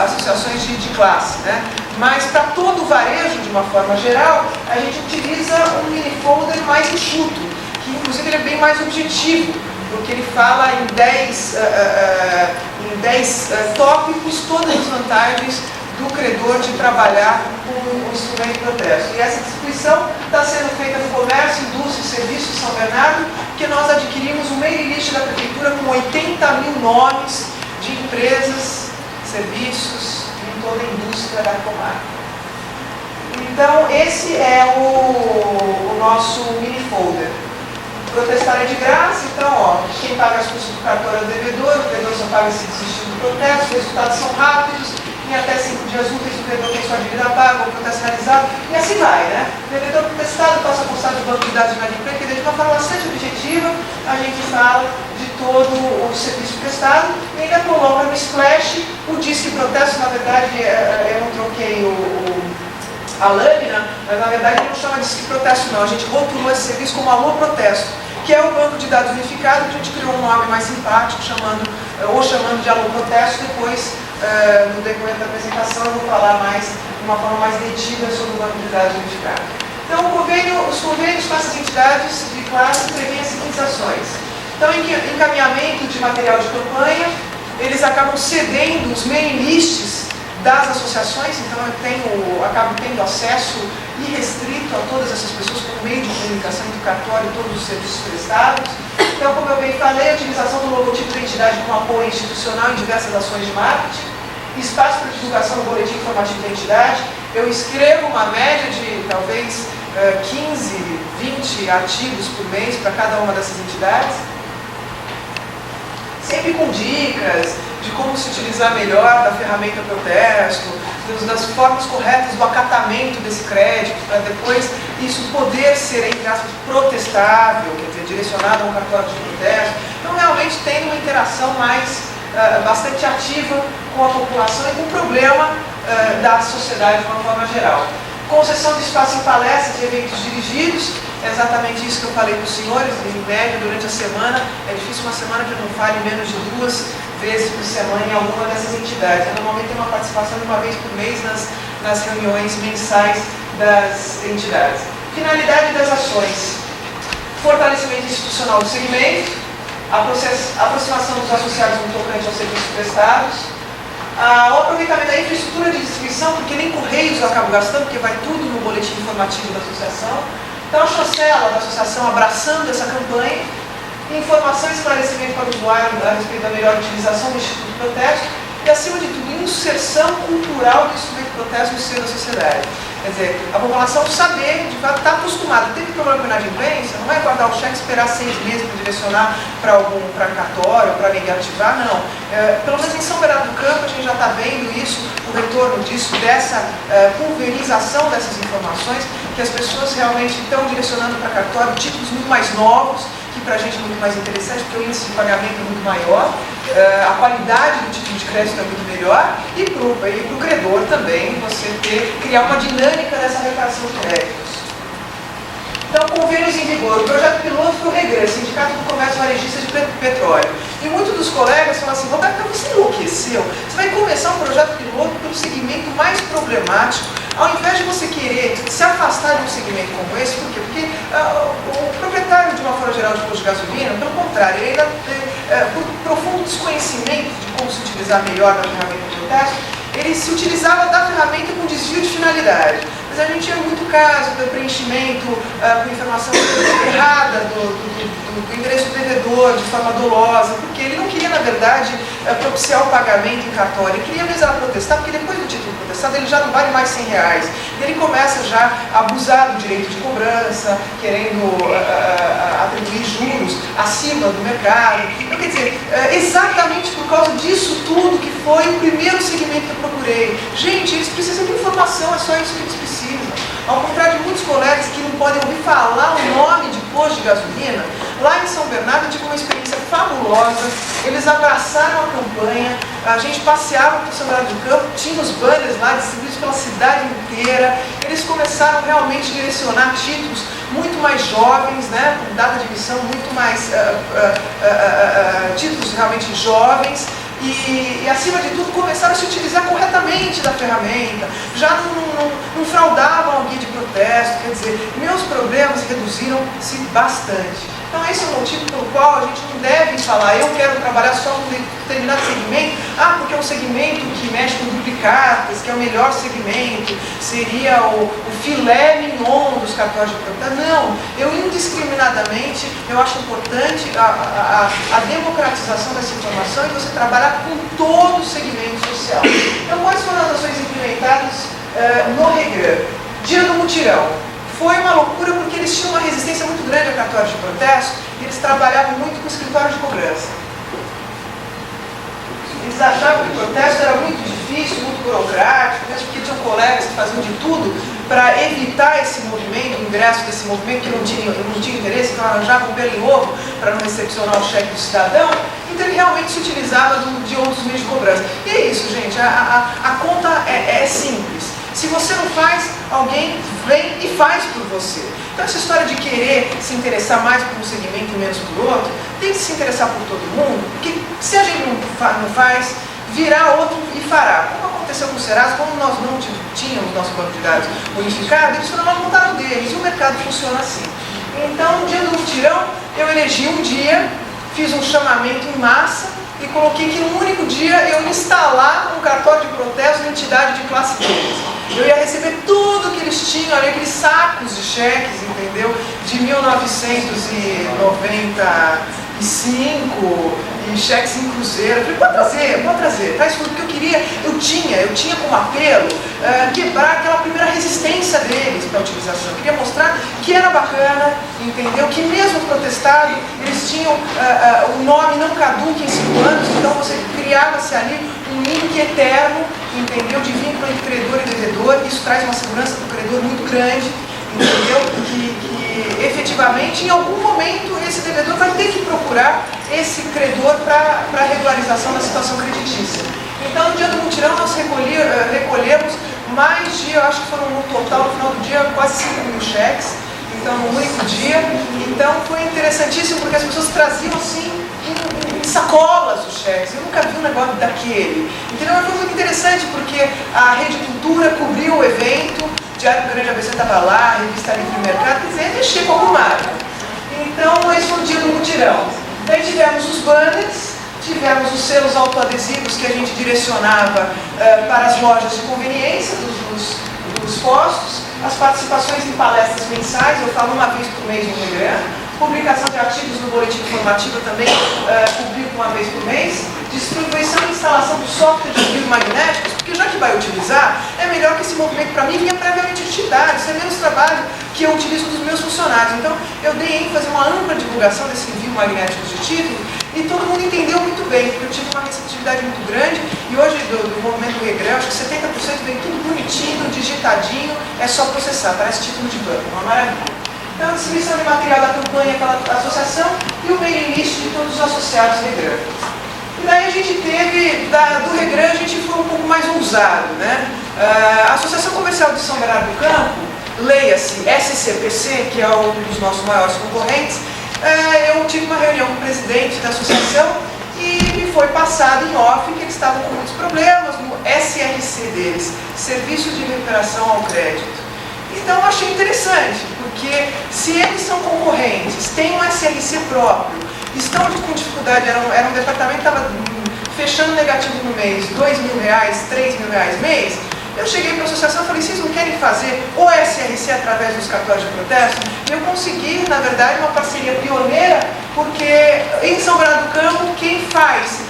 associações de classe, né? Mas, para todo o varejo, de uma forma geral, a gente utiliza um mini folder mais enxuto, que, inclusive, ele é bem mais objetivo, porque ele fala em 10 tópicos, todas as vantagens do credor de trabalhar com o instrumento de protesto. E essa distribuição está sendo feita no comércio, indústria e serviços de São Bernardo, que nós adquirimos um mailing list da prefeitura com 80 mil nomes de empresas, serviços em toda a indústria da comarca. Então, esse é o nosso mini folder. Protestar é de graça, então, ó, quem paga as custas do cartório é o devedor só paga se desistir do protesto, os resultados são rápidos, em até 5 dias úteis o devedor tem sua dívida paga, o protesto realizado, e assim vai, né? O devedor protestado passa a constar do banco de dados inadimplente, de uma forma bastante objetiva, a gente fala de todo o serviço prestado, e ainda coloca no splash o disque protesto. Na verdade, eu não troquei a lâmina, mas na verdade não chama de disque protesto não, a gente rotulou esse serviço como alô protesto, que é o banco de dados unificado, que a gente criou um nome mais simpático, chamando de alô protesto. Depois, no decorrer da apresentação, eu vou falar mais, de uma forma mais detida sobre o banco de dados unificado. Então, os convênios com essas entidades de classe prevêem as seguintes ações. Então, em encaminhamento de material de campanha, eles acabam cedendo os mailing lists das associações, então eu acabo tendo acesso irrestrito a todas essas pessoas por meio de comunicação do cartório e todos os serviços prestados. Então, como eu bem falei, a utilização do logotipo da entidade como apoio institucional em diversas ações de marketing, espaço para divulgação do boletim informativo da entidade. Eu escrevo uma média de talvez 15, 20 artigos por mês para cada uma dessas entidades. sempre com dicas de como se utilizar melhor da ferramenta protesto, das formas corretas do acatamento desse crédito, para depois isso poder ser, entre aspas, protestável, quer dizer, direcionado a um cartório de protesto. Então, realmente tem uma interação bastante ativa com a população e com o problema da sociedade de uma forma geral. Concessão de espaço em palestras e eventos dirigidos, é exatamente isso que eu falei para os senhores, em média, durante a semana. É difícil uma semana que eu não fale menos de 2 vezes por semana em alguma dessas entidades. Eu normalmente tenho uma participação de uma vez por mês nas reuniões mensais das entidades. Finalidade das ações: fortalecimento institucional do segmento, aproximação dos associados no tocante aos serviços prestados, o aproveitamento da infraestrutura de distribuição, porque nem Correios eu acabo gastando, porque vai tudo no boletim informativo da associação. Então, a chancela da associação abraçando essa campanha, informação e esclarecimento para o usuário a respeito da melhor utilização do Instituto Protesto e, acima de tudo, inserção cultural do Instituto Protesto no seio da sociedade. Quer dizer, a população saber, de fato, está acostumada. Teve problema com inadimplência, não vai guardar o cheque e esperar 6 meses para direcionar para cartório, para alguém ativar, não. Pelo menos em São Bernardo do Campo, a gente já está vendo isso, o retorno disso, dessa pulverização dessas informações, que as pessoas realmente estão direcionando para cartório títulos muito mais novos, que para a gente é muito mais interessante, porque o índice de pagamento é muito maior, a qualidade do título de crédito é muito melhor, e para o credor também, você criar uma dinâmica dessa retração de créditos. Então, convênios em vigor. O projeto piloto foi o REGRAN, Sindicato do Comércio Varejista de Petróleo. E muitos dos colegas falam assim: Roberto, você enlouqueceu? Você vai começar um projeto piloto pelo segmento mais problemático, ao invés de você querer se afastar de um segmento como esse. Por quê? Porque o proprietário, de uma forma geral, de posto de gasolina, pelo contrário, ele ainda, por profundo desconhecimento de como se utilizar melhor na ferramenta de protesto, ele se utilizava da ferramenta com desvio de finalidade. Mas a gente tinha muito caso do preenchimento com informação errada do endereço do devedor, de forma dolosa, porque ele não queria, na verdade, propiciar o pagamento em cartório. Ele queria mesmo protestar, porque depois do título protestado ele já não vale mais R$100. E ele começa já a abusar do direito de cobrança, querendo atribuir juros acima do mercado. Então, quer dizer, exatamente por causa disso tudo que foi o primeiro segmento que eu procurei. Gente, eles precisam de informação, é só isso que eles precisam. Ao contrário de muitos colegas que não podem ouvir falar o nome de posto de gasolina, lá em São Bernardo eu tive uma experiência fabulosa. Eles abraçaram a campanha, a gente passeava por São Bernardo do Campo, tinha os banners lá distribuídos pela cidade inteira. Eles começaram realmente a direcionar títulos muito mais jovens, né, com data de emissão muito mais, títulos realmente jovens. E, acima de tudo, começaram a se utilizar corretamente da ferramenta, já não fraudavam o guia de protesto. Quer dizer, meus problemas reduziram-se bastante. Então esse é o motivo pelo qual a gente não deve falar: eu quero trabalhar só com determinado segmento, porque é um segmento que mexe com duplicatas, que é o melhor segmento, seria o filé mignon dos cartórios de protesto. Não, eu indiscriminadamente, eu acho importante a democratização dessa informação e você trabalhar com todo o segmento social. Então, quais foram as ações implementadas no REGRAN? Dia do mutirão. Foi uma loucura porque eles tinham uma resistência muito grande a cartórios de protesto e eles trabalhavam muito com escritório de cobrança. Eles achavam que o protesto era muito difícil, muito burocrático, mesmo porque tinham colegas que faziam de tudo para evitar esse movimento, o ingresso desse movimento, que não tinha interesse, então arranjavam um pelo em ovo para não recepcionar o cheque do cidadão. Então ele realmente se utilizava de outros meios de cobrança. E é isso, gente, a conta é simples. Se você não faz, alguém vem e faz por você. Então essa história de querer se interessar mais por um segmento e menos por outro, tem que se interessar por todo mundo, porque se a gente não faz, virá outro e fará. Como aconteceu com o Serasa, como nós não tínhamos nosso banco de dados unificado, eles foram lá montar o deles, e o mercado funciona assim. Então, no dia do mutirão, eu elegi um dia, fiz um chamamento em massa e coloquei que no único dia eu ia instalar um cartório de protesto na entidade de classe 3. Eu ia receber tudo que eles tinham ali, aqueles sacos de cheques, entendeu? De 1995 e cheques em cruzeiro. Eu falei, pode trazer, traz tudo que eu queria. Eu tinha como apelo quebrar aquela primeira resistência deles para a utilização. Eu queria mostrar que era bacana, entendeu? Que mesmo protestado, eles tinham o nome não caduca em 5 anos, então você criava-se ali um link eterno, entendeu? De vínculo entre credor e devedor. Isso traz uma segurança para o credor muito grande, entendeu? Que efetivamente, em algum momento, esse devedor vai ter que procurar esse credor para a regularização da situação creditícia. Então, no dia do mutirão, nós recolhemos mais de, eu acho que foram no total, no final do dia, quase 5.000 cheques, então, num único dia. Então, foi interessantíssimo, porque as pessoas traziam, assim, em sacolas os cheques. Eu nunca vi um negócio daquele. Entendeu? Foi muito interessante, porque a Rede Cultura cobriu o evento, Diário do Grande ABC estava lá, Revista Livre Mercado, quer dizer, mexer com alguma marca. Então, esse foi o dia do mutirão. Daí tivemos os banners, tivemos os selos autoadesivos que a gente direcionava para as lojas de conveniência dos postos, as participações em palestras mensais, eu falo uma vez por mês no Regram, publicação de artigos no boletim informativo também, publico uma vez por mês, distribuição e instalação do software de vidro magnéticos, porque já que vai utilizar, é melhor que esse movimento para mim venha previamente digitado, isso é menos trabalho que eu utilizo dos meus funcionários. Então, eu dei ênfase a uma ampla divulgação desse envio magnético de título e todo mundo entendeu muito bem, porque eu tive uma receptividade muito grande e hoje do movimento Regram, acho que 70% vem tudo bonitinho, digitadinho, é só processar, parece título de banco, uma maravilha. Então, a distribuição de material da campanha pela associação e o mailing list de todos os associados Regram. E daí a gente teve, do Regram, a gente foi um pouco mais ousado, né? A Associação Comercial de São Bernardo do Campo, leia-se SCPC, que é um dos nossos maiores concorrentes, eu tive uma reunião com o presidente da associação e me foi passado em off que eles estavam com muitos problemas no SRC deles, Serviço de Recuperação ao Crédito. Então eu achei interessante, porque se eles são concorrentes, têm um SRC próprio, estão com dificuldade, era um departamento que estava fechando negativo no mês, R$2.000, R$3.000 mês, eu cheguei para a associação e falei, vocês não querem fazer o SRC através dos cartórios de protesto? E eu consegui, na verdade, uma parceria pioneira, porque em São Bernardo do Campo, quem faz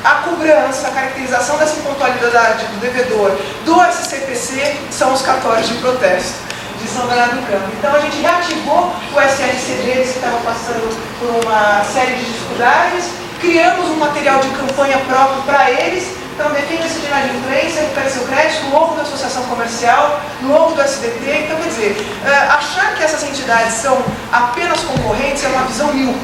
a cobrança, a caracterização dessa impontualidade do devedor do SCPC são os cartórios de protesto de São Bernardo do Campo. Então a gente reativou o SRC deles, que estava passando por uma série de dificuldades, criamos um material de campanha próprio para eles. Então, defenda-se de inadimplência, recupere seu crédito, logo da associação comercial, logo do SDT. Então, quer dizer, achar que essas entidades são apenas concorrentes é uma visão míope,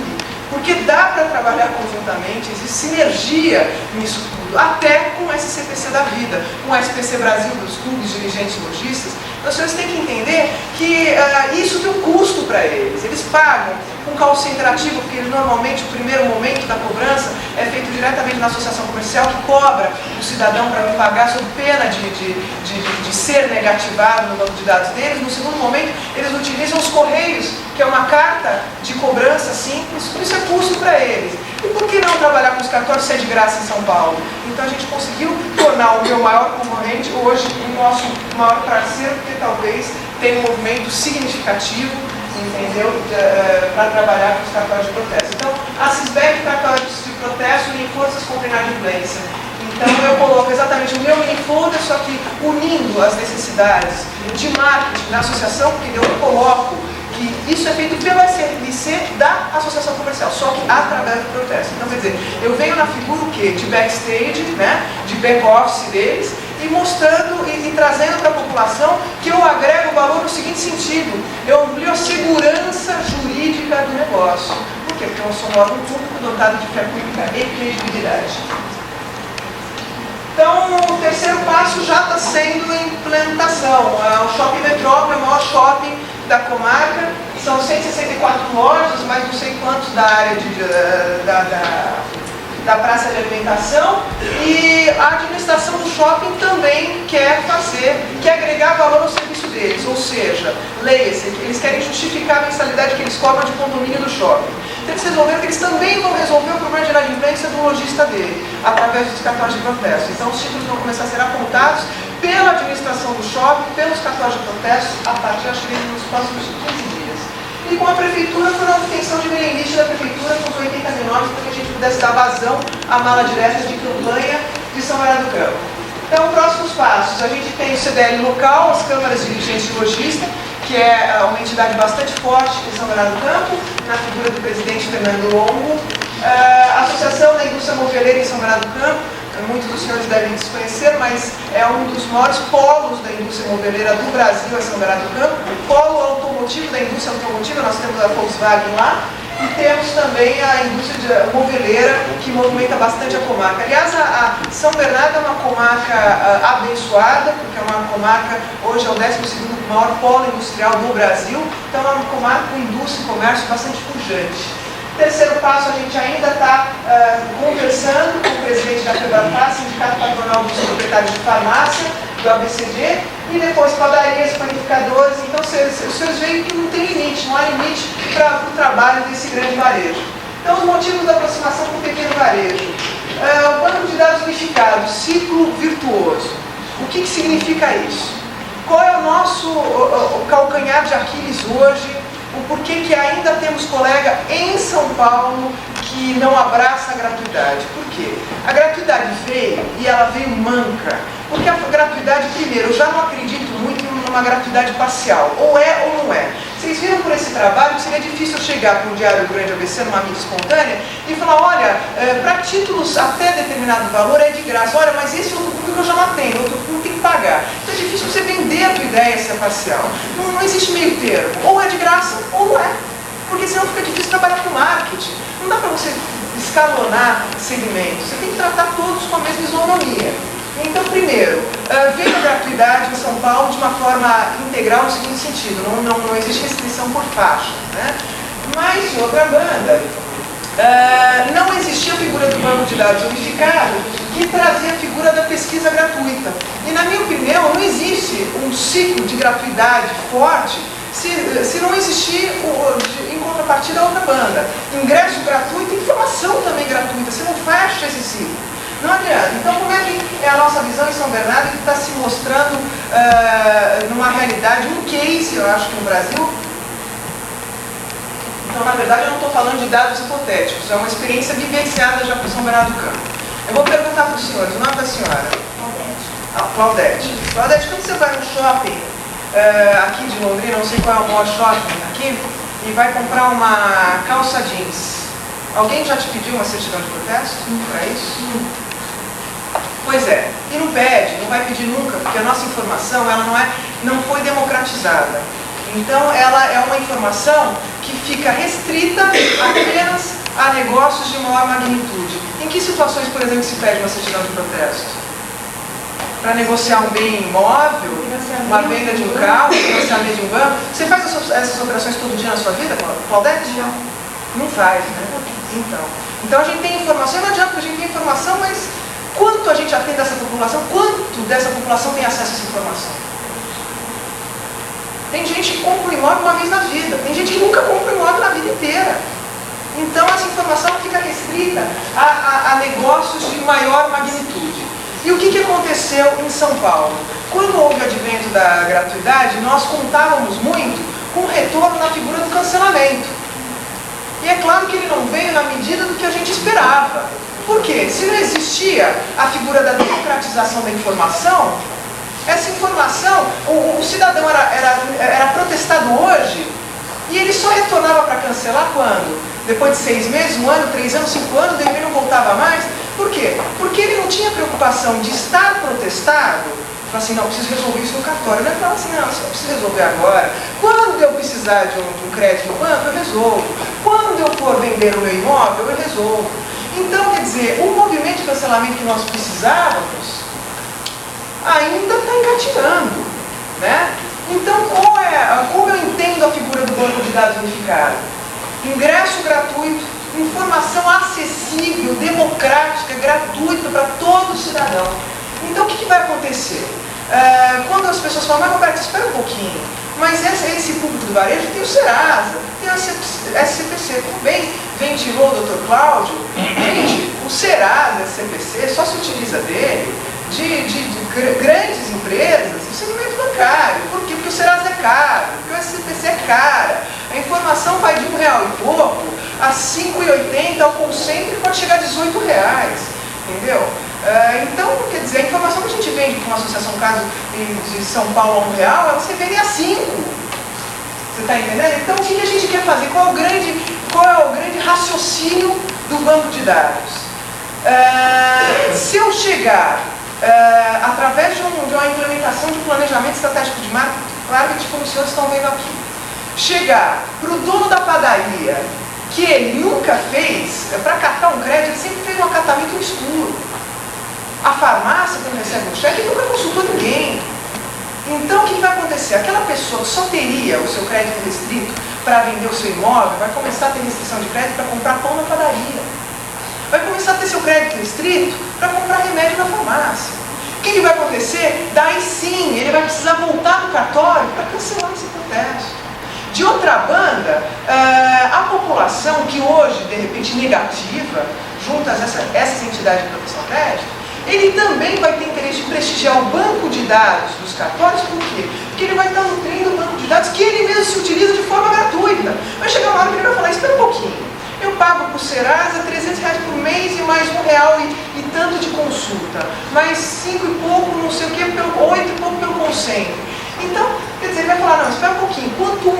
porque dá para trabalhar conjuntamente, existe sinergia nisso tudo, até com o SCPC da vida, com o SPC Brasil dos clubes, dirigentes e lojistas. Então, os senhores têm que entender que isso tem um custo para eles. Eles pagam com call center ativo, porque normalmente o primeiro momento da cobrança é feito diretamente na associação comercial, que cobra o cidadão para não pagar sob pena de ser negativado no banco de dados deles. No segundo momento, eles utilizam os correios, que é uma carta de cobrança simples, tudo isso é custo para eles. E por que não trabalhar com os cartórios se é de graça em São Paulo? Então a gente conseguiu tornar o meu maior concorrente hoje o nosso maior parceiro, porque talvez tenha um movimento significativo, entendeu, para trabalhar com os cartórios de protesto. Então, a CISBEC, cartórios de protesto e forças contra a inadimplência. Então, eu coloco exatamente o meu mini-folder, só que unindo as necessidades de marketing da associação, porque eu coloco que isso é feito pelo SRC da associação comercial, só que através do protesto. Então, quer dizer, eu venho na figura o quê? De backstage, né? De back-office deles, e mostrando e trazendo para a população que eu agrego valor no seguinte sentido: eu amplio a segurança jurídica do negócio. Por quê? Porque eu sou um órgão público dotado de fé pública e credibilidade. Então, o terceiro passo já está sendo implementação. O Shopping Metrópole é o maior shopping da comarca, são 164 lojas, mais não sei quantos da área da praça de alimentação, e a administração do shopping também quer agregar valor ao serviço deles, ou seja, leia-se, eles querem justificar a mensalidade que eles cobram de condomínio do shopping. Então eles resolveram que eles também vão resolver o problema de inadimplência do lojista dele, através dos cartões de protesto. Então os títulos vão começar a ser apontados pela administração do shopping, pelos cartões de protesto, a partir, acho que nos próximos 15 dias. E com a prefeitura, foi uma obtenção de mailing list da prefeitura com os 80 menores, para que a gente pudesse dar vazão à mala direta de campanha de São Bernardo do Campo. Então, próximos passos. A gente tem o CDL local, as câmaras de dirigência e logística, que é uma entidade bastante forte em São Bernardo do Campo, na figura do presidente Fernando Longo. A Associação da Indústria Moveleira em São Bernardo do Campo, muitos dos senhores devem desconhecer, mas é um dos maiores polos da indústria moveleira do Brasil, é São Bernardo do Campo. O polo automotivo da indústria automotiva, nós temos a Volkswagen lá, e temos também a indústria moveleira, que movimenta bastante a comarca. Aliás, a São Bernardo é uma comarca abençoada, porque é uma comarca, hoje é o 12º maior polo industrial do Brasil, então é uma comarca com indústria e comércio bastante pujante. Terceiro passo, a gente ainda está conversando com o presidente da FEBRAPAR, Sindicato Patronal dos Proprietários de Farmácia, do ABCD, e depois padarias, panificadores. Então, os senhores veem que não tem limite, não há limite para o trabalho desse grande varejo. Então, os motivos da aproximação com o pequeno varejo. O banco de dados unificado, ciclo virtuoso. O que significa isso? Qual é o nosso calcanhar de Aquiles hoje? O porquê que ainda temos colega em São Paulo que não abraça a gratuidade. Por quê? A gratuidade veio e ela veio manca. Porque a gratuidade, primeiro, eu já não acredito muito numa gratuidade parcial. Ou é ou não é. Vocês viram por esse trabalho que seria difícil chegar para o Diário Grande ABC, numa mídia espontânea, e falar, olha, para títulos até determinado valor é de graça. Olha, mas esse outro público eu já não atendo, outro público tem que pagar. Então é difícil você vender a tua ideia se é parcial. Não existe meio termo. Ou é de graça ou não é. Porque senão fica difícil trabalhar com marketing. Não dá para você escalonar segmentos. Você tem que tratar todos com a mesma isonomia. Então, primeiro, veio a gratuidade em São Paulo de uma forma integral no seguinte sentido, não existe restrição por faixa, né? Mas, de outra banda, não existia a figura do banco de dados unificado que trazia a figura da pesquisa gratuita. E, na minha opinião, não existe um ciclo de gratuidade forte se não existir, em contrapartida, a outra banda. Ingresso gratuito e informação também gratuita. Você não fecha esse ciclo. Não adianta. Então, como é que é a nossa visão em São Bernardo, que está se mostrando numa realidade, um case, eu acho que no Brasil. Então, na verdade, eu não estou falando de dados hipotéticos, é uma experiência vivenciada já por São Bernardo do Campo. Eu vou perguntar para os senhores, o nome da senhora? Claudete. Claudete, quando você vai no shopping aqui de Londrina, não sei qual é o maior shopping aqui, e vai comprar uma calça jeans, alguém já te pediu uma certidão de protesto para isso? Pois é, e não pede, não vai pedir nunca, porque a nossa informação ela não foi democratizada. Então ela é uma informação que fica restrita apenas a negócios de maior magnitude. Em que situações, por exemplo, se pede uma certidão de protesto? Para negociar um bem imóvel, uma venda de um carro, financiamento de um banco. Você faz essas operações todo dia na sua vida, Claudete? Não faz, né? Então a gente tem informação, não adianta que a gente tem informação, mas quanto a gente atende essa população, quanto dessa população tem acesso a essa informação? Tem gente que compra um imóvel uma vez na vida, tem gente que nunca compra um imóvel na vida inteira. Então essa informação fica restrita a negócios de maior magnitude. E o que aconteceu em São Paulo? Quando houve o advento da gratuidade, nós contávamos muito com o retorno na figura do cancelamento. E é claro que ele não veio na medida do que a gente esperava. Por quê? Se não existia a figura da democratização da informação, essa informação, o cidadão era protestado hoje e ele só retornava para cancelar quando? Depois de 6 meses, 1 ano, 3 anos, 5 anos, de repente não voltava mais. Por quê? Porque ele não tinha preocupação de estar protestado. Fala assim, não, eu preciso resolver isso no cartório. Ele fala assim, não, eu preciso resolver agora. Quando eu precisar de um crédito no banco, eu resolvo. Quando eu for vender o meu imóvel, eu resolvo. Então, quer dizer, o movimento de cancelamento que nós precisávamos ainda está engatinhando, né? Então, como eu entendo a figura do banco de dados unificado? Ingresso gratuito, informação acessível, democrática, gratuita para todo cidadão. Então, o que vai acontecer? Quando as pessoas falam, mas Roberto, espera um pouquinho, mas esse público do varejo tem o Serasa, tem o SCPC, como bem ventilou o Dr. Cláudio, gente, o Serasa, SCPC, só se utiliza dele de grandes empresas do segmento bancário. Por quê? Porque o Serasa é caro, porque o SCPC é cara. A informação vai de R$1 e pouco a 5,80, o concêntrico pode chegar a R$18, entendeu? Então, quer dizer, a informação que a gente vende com a Associação Caso de São Paulo a R$1, ela se vende a 5. Você está entendendo? Então, o que a gente quer fazer? Qual é o grande raciocínio do banco de dados? Se eu chegar, através de uma implementação de planejamento estratégico de marketing, como os senhores estão vendo aqui, chegar para o dono da padaria, que ele nunca fez, para catar um crédito, ele sempre fez um acatamento no escuro. A farmácia, quando recebe um cheque, nunca consultou ninguém. Então, o que vai acontecer? Aquela pessoa que só teria o seu crédito restrito para vender o seu imóvel, vai começar a ter restrição de crédito para comprar pão na padaria. Vai começar a ter seu crédito restrito para comprar remédio na farmácia. O que vai acontecer? Daí sim, ele vai precisar voltar no cartório para cancelar esse protesto. De outra banda, a população que hoje, de repente, negativa, junto a essas entidades de proteção ao crédito, ele também vai ter interesse de prestigiar o banco de dados dos cartórios, por quê? Porque ele vai estar nutrindo o banco de dados que ele mesmo se utiliza de forma gratuita. Vai chegar uma hora que ele vai falar, espera um pouquinho, eu pago por Serasa R$300 por mês e mais R$1 e tanto de consulta, mais 5 e pouco, não sei o que, 8 e pouco pelo concentro. Então, quer dizer, ele vai falar, não, espera um pouquinho, quanto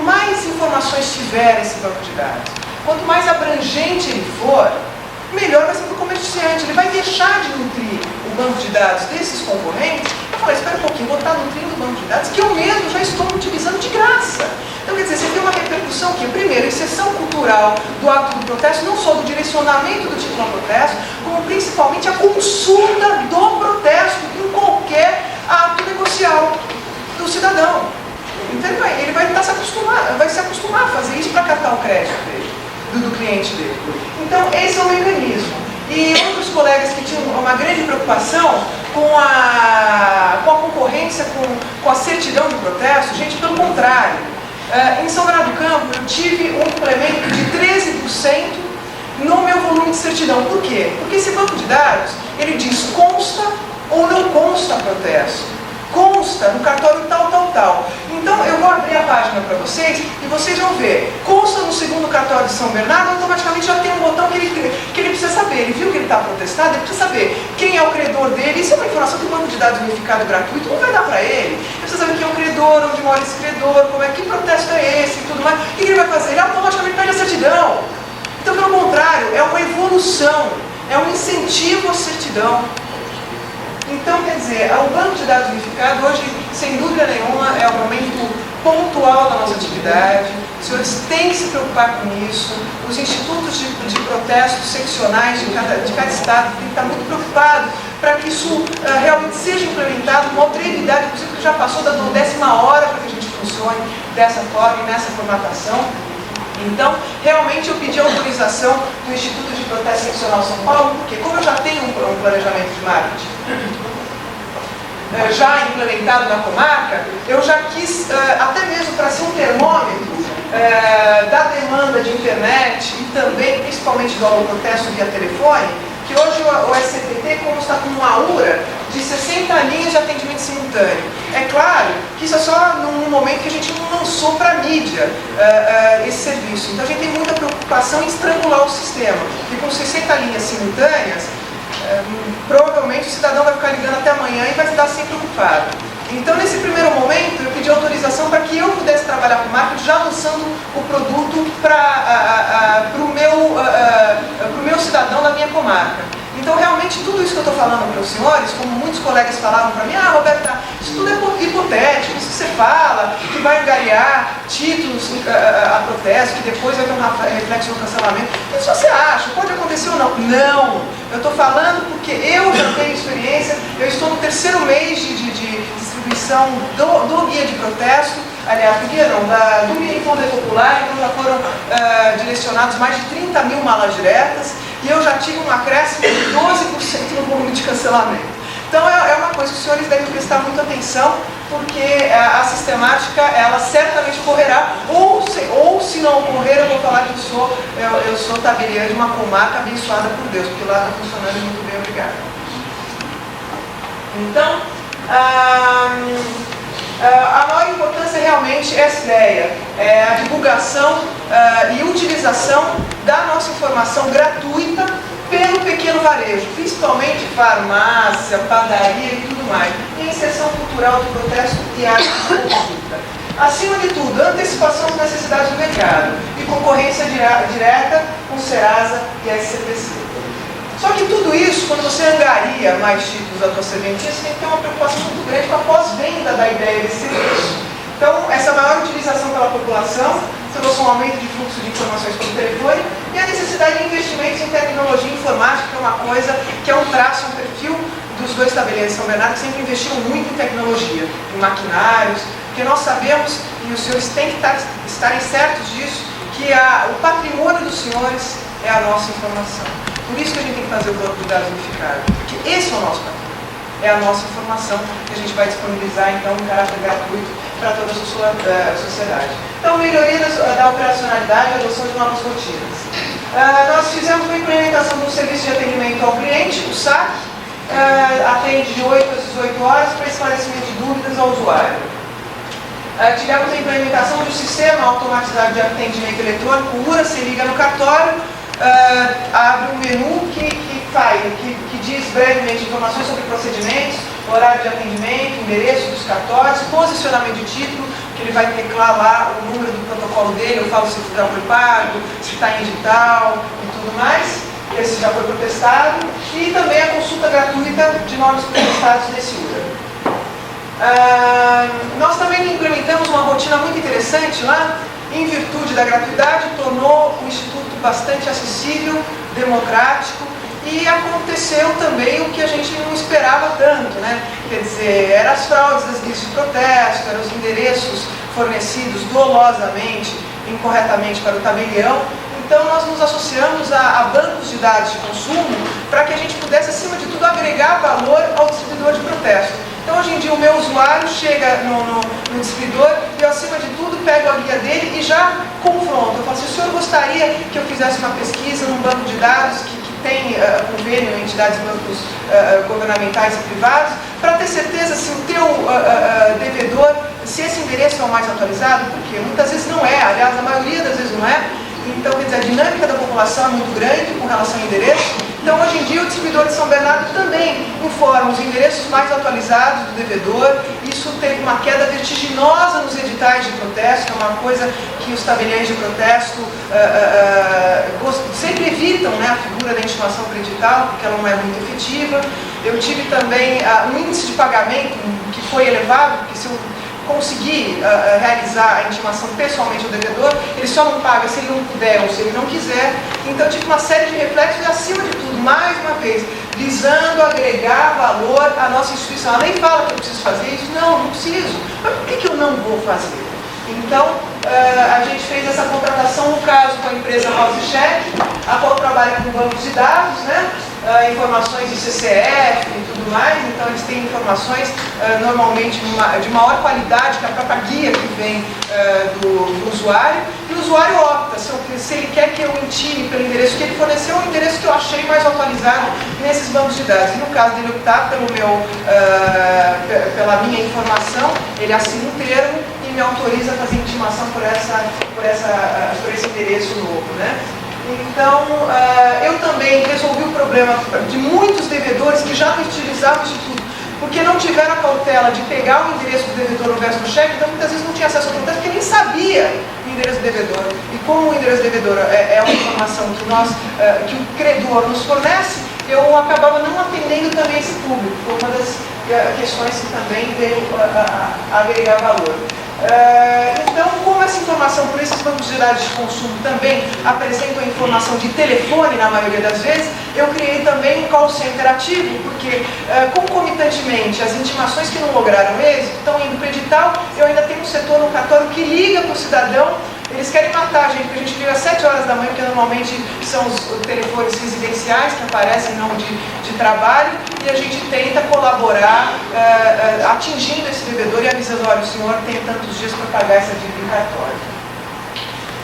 mais informações tiver esse banco de dados, quanto mais abrangente ele for, melhor vai ser para o comerciante. Ele vai deixar de nutrir o banco de dados desses concorrentes. Eu falei, espera um pouquinho, vou estar nutrindo o banco de dados que eu mesmo já estou utilizando de graça. Então, quer dizer, você tem uma repercussão que, primeiro, inserção cultural do ato do protesto, não só do direcionamento do título ao protesto, como principalmente a consulta do protesto em qualquer ato negocial do cidadão. Então, ele vai se acostumar a fazer isso para captar o crédito dele. Do cliente dele. Então, esse é o mecanismo. E outros colegas que tinham uma grande preocupação com a concorrência, com a certidão de protesto, gente, pelo contrário. Em São Bernardo do Campo, eu tive um incremento de 13% no meu volume de certidão. Por quê? Porque esse banco de dados, ele diz consta ou não consta protesto. Consta no cartório tal, tal, tal. Então, eu vou abrir a página para vocês e vocês vão ver. Consta no segundo cartório de São Bernardo, automaticamente já tem um botão que ele precisa saber. Ele viu que ele está protestado, ele precisa saber quem é o credor dele. Isso é uma informação que o banco de dados unificado gratuito não vai dar para ele. Ele precisa saber quem é o credor, onde mora esse credor, que protesto é esse e tudo mais. O que ele vai fazer? Ele automaticamente perde a certidão. Então, pelo contrário, é uma evolução, é um incentivo à certidão. Então, quer dizer, o banco de dados unificado hoje, sem dúvida nenhuma, é um momento pontual da nossa atividade. Os senhores têm que se preocupar com isso. Os institutos de protestos seccionais de cada estado têm que estar muito preocupados para que isso realmente seja implementado com uma brevidade, inclusive que já passou da 10ª hora para que a gente funcione dessa forma e nessa formatação. Então, realmente eu pedi autorização do Instituto de Protesto Seccional São Paulo, porque como eu já tenho um planejamento de marketing já implementado na comarca, eu já quis, até mesmo para ser um termômetro da demanda de internet e também, principalmente do autoprotesto via telefone, que hoje o SCPT consta com uma URA de 60 linhas de atendimento simultâneo. É claro que isso é só num momento que a gente não lançou para a mídia esse serviço. Então a gente tem muita preocupação em estrangular o sistema. E com 60 linhas simultâneas, provavelmente o cidadão vai ficar ligando até amanhã e vai estar sempre ocupado. Então, nesse primeiro momento, eu pedi autorização para que eu pudesse trabalhar com marketing, já lançando o produto para o meu cidadão da minha comarca. Então, realmente, tudo isso que eu estou falando para os senhores, como muitos colegas falavam para mim, Roberta, isso tudo é hipotético, isso que você fala, que vai angariar títulos a protesto, que depois vai ter um reflexo no cancelamento. Isso você acha, pode acontecer ou não? Não! Eu estou falando porque eu já tenho experiência, eu estou no 3º mês de distribuição do guia de protesto, aliás, do guia não, do guia em Poder Popular, então já foram direcionados mais de 30 mil malas diretas, e eu já tive um acréscimo de 12% no volume de cancelamento. Então é uma coisa que os senhores devem prestar muita atenção, porque a sistemática, ela certamente ocorrerá, ou se não ocorrer, eu vou falar que eu sou tabeliã de uma comarca abençoada por Deus, porque lá está funcionando muito bem, obrigada. Então, A maior importância realmente é essa ideia, é a divulgação e utilização da nossa informação gratuita pelo pequeno varejo, principalmente farmácia, padaria e tudo mais, e inserção cultural do protesto e arte de consulta. Acima de tudo, antecipação das necessidades do mercado e concorrência direta com o Serasa e a SCPC. Só que tudo isso, quando você angaria mais títulos da tua serventia, você tem que ter uma preocupação muito grande com a pós-venda da ideia desse serviço. Então, essa maior utilização pela população trouxe um aumento de fluxo de informações pelo telefone e a necessidade de investimentos em tecnologia informática, que é uma coisa que é um traço, um perfil dos dois tabeliões de São Bernardo, que sempre investiram muito em tecnologia, em maquinários, porque nós sabemos, e os senhores têm que estarem certos disso, que o patrimônio dos senhores é a nossa informação. Por isso que a gente tem que fazer o banco de dados unificado, porque esse é o nosso patrimônio, é a nossa informação que a gente vai disponibilizar, então, em caráter gratuito para toda a sociedade. Então, melhoria da operacionalidade e adoção de novas rotinas. Nós fizemos uma implementação do serviço de atendimento ao cliente, o SAC, atende de 8 às 18 horas para esclarecimento de dúvidas ao usuário. Tivemos a implementação de um sistema automatizado de atendimento eletrônico, o URA, se liga no cartório, abre um menu que diz brevemente informações sobre procedimentos, horário de atendimento, endereço dos cartórios, posicionamento de título, que ele vai teclar lá o número do protocolo dele, eu falo se já foi pago, se está em edital e tudo mais, esse já foi protestado, e também a consulta gratuita de nomes protestados desse URA. Nós também implementamos uma rotina muito interessante lá, em virtude da gratuidade, tornou o Instituto bastante acessível, democrático, e aconteceu também o que a gente não esperava tanto, né? Quer dizer, eram as fraudes das listas de protesto, eram os endereços fornecidos dolosamente, incorretamente para o tabelião. Então nós nos associamos a bancos de dados de consumo para que a gente pudesse, acima de tudo, agregar valor ao distribuidor de protesto. Então hoje em dia o meu usuário chega no distribuidor e eu, acima de tudo, pego a guia dele e já confronto. Eu falo assim: o senhor gostaria que eu fizesse uma pesquisa num banco de dados que tem convênio em entidades e bancos governamentais e privados, para ter certeza se o teu devedor, se esse endereço é o mais atualizado? Porque muitas vezes não é, aliás, a maioria das vezes não é. Então, quer dizer, a dinâmica da população é muito grande com relação ao endereço. Então, hoje em dia, o distribuidor de São Bernardo também informa os endereços mais atualizados do devedor. Isso teve uma queda vertiginosa nos editais de protesto, que é uma coisa que os tabeliões de protesto sempre evitam, né, a figura da intimação por edital, porque ela não é muito efetiva. Eu tive também um índice de pagamento que foi elevado, porque se eu conseguir realizar a intimação pessoalmente ao devedor, ele só não paga se ele não puder ou se ele não quiser. Então, tive uma série de reflexos e, acima de tudo, mais uma vez, visando agregar valor à nossa instituição. A lei fala que eu preciso fazer isso? Não preciso. Mas por que eu não vou fazer? Então, a gente fez essa contratação, no caso, com a empresa HouseCheck, a qual trabalha com bancos de dados, né? Informações de CCF e tudo mais. Então eles têm informações normalmente de maior qualidade que a própria guia que vem do usuário, e o usuário opta se ele quer que eu intime pelo endereço que ele forneceu ou o endereço que eu achei mais atualizado nesses bancos de dados. E no caso dele optar pela minha informação, ele assina um termo e me autoriza a fazer intimação por esse endereço novo, né? Então, eu também resolvi o problema de muitos devedores que já utilizavam o Instituto, porque não tiveram a cautela de pegar o endereço do devedor no verso do cheque, então muitas vezes não tinha acesso ao protesto, porque nem sabia o endereço do devedor. E como o endereço do devedor é uma informação que o credor nos fornece, eu acabava não atendendo também esse público. Foi uma das questões que também veio a agregar valor. Então, como essa informação por esses bancos de dados de consumo também apresentam a informação de telefone na maioria das vezes, eu criei também um call center ativo, porque concomitantemente as intimações que não lograram êxito estão indo para o edital. Eu ainda tenho um setor no cartório que liga para o cidadão. Eles querem matar a gente, porque a gente liga às 7 horas da manhã, que normalmente são os telefones residenciais que aparecem, não de trabalho, e a gente tenta colaborar atingindo esse devedor e avisando: olha, o senhor tem tantos dias para pagar essa dívida em cartório.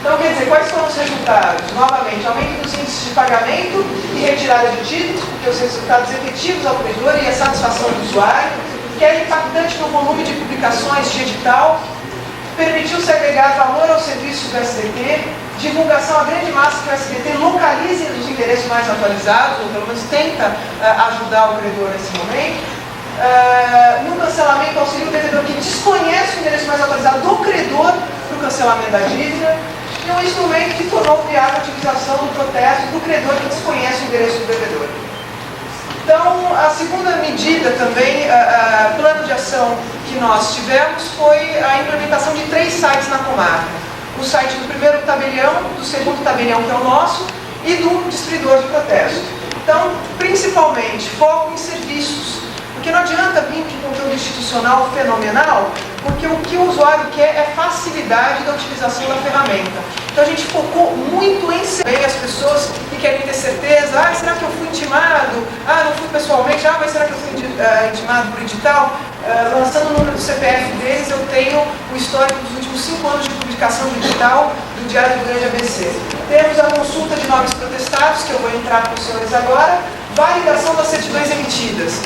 Então, quer dizer, quais foram os resultados? Novamente, aumento dos índices de pagamento e retirada de títulos, porque os resultados efetivos ao credor e a satisfação do usuário. que é impactante no volume de publicações de edital, permitiu segregar valor aos serviços do SBT, divulgação à grande massa que o SBT localize os endereços mais atualizados, ou pelo menos tenta ajudar o credor nesse momento. No cancelamento, auxilia o devedor que desconhece o endereço mais atualizado do credor para o cancelamento da dívida, e um instrumento que tornou viável a utilização do protesto do credor que desconhece o endereço do devedor. Então, a segunda medida também, plano de ação que nós tivemos, foi a implementação de 3 sites na comarca. O site do primeiro tabelião, do segundo tabelião, que é o nosso, e do distribuidor de protesto. Então, principalmente, foco em serviços. Porque não adianta vir com conteúdo institucional fenomenal, porque o que o usuário quer é facilidade da utilização da ferramenta. Então a gente focou muito em saber as pessoas que querem ter certeza, será que eu fui intimado? Não fui pessoalmente, mas será que eu fui intimado por edital? Lançando o número do CPF deles, eu tenho o histórico dos últimos 5 anos de publicação de edital do Diário do Grande ABC. Temos a consulta de nomes protestados, que eu vou entrar com os senhores agora, validação das certidões emitidas.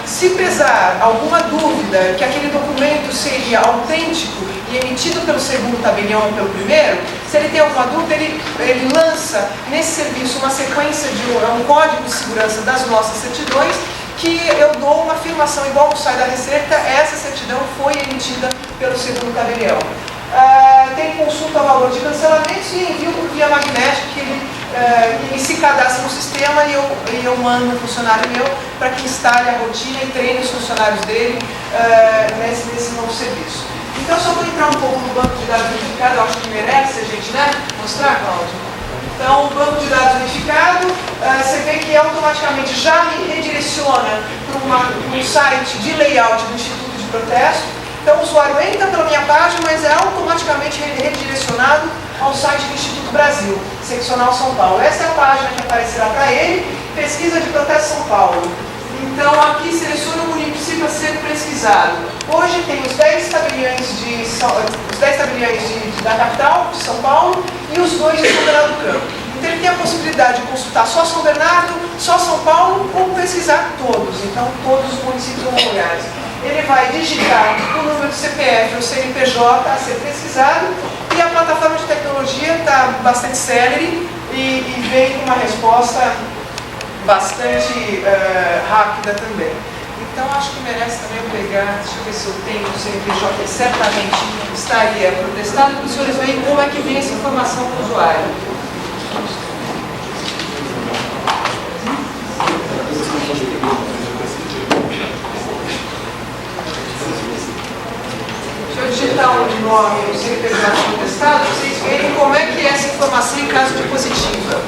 Se pesar alguma dúvida que aquele documento seria autêntico e emitido pelo segundo tabelião ou pelo primeiro, se ele tem alguma dúvida, ele lança nesse serviço uma sequência de um código de segurança das nossas certidões, que eu dou uma afirmação igual no site da Receita, essa certidão foi emitida pelo segundo tabelião. Tem consulta ao valor de cancelamentos e envio por via magnética, que ele se cadastra no sistema e eu mando um funcionário meu para que instale a rotina e treine os funcionários dele nesse novo serviço. Então, só vou entrar um pouco no banco de dados unificado, eu acho que merece a gente mostrar, Cláudio. Então, o banco de dados unificado, você vê que automaticamente já me redireciona para um site de layout do Instituto de Protesto. Então, o usuário entra pela minha página, mas é automaticamente redirecionado ao site do Instituto Brasil, seccional São Paulo. Essa é a página que aparecerá para ele, pesquisa de protesto São Paulo. Então, aqui seleciona o município a ser pesquisado. Hoje tem os 10 tabeliões da capital, de São Paulo, e os 2 de São Bernardo do Campo. Então, ele tem a possibilidade de consultar só São Bernardo, só São Paulo, ou pesquisar todos. Então, todos os municípios homologados. Ele vai digitar o número de CPF ou CNPJ a ser pesquisado, e a plataforma de tecnologia está bastante célere e vem com uma resposta bastante rápida também. Então, acho que merece também eu pegar, deixa eu ver se eu tenho o CNPJ, que certamente estaria protestado, para os senhores verem como é que vem essa informação para o usuário. Deixa eu digitar o nome, o CNPJ protestado, para vocês verem como é que é essa informação em caso de positiva.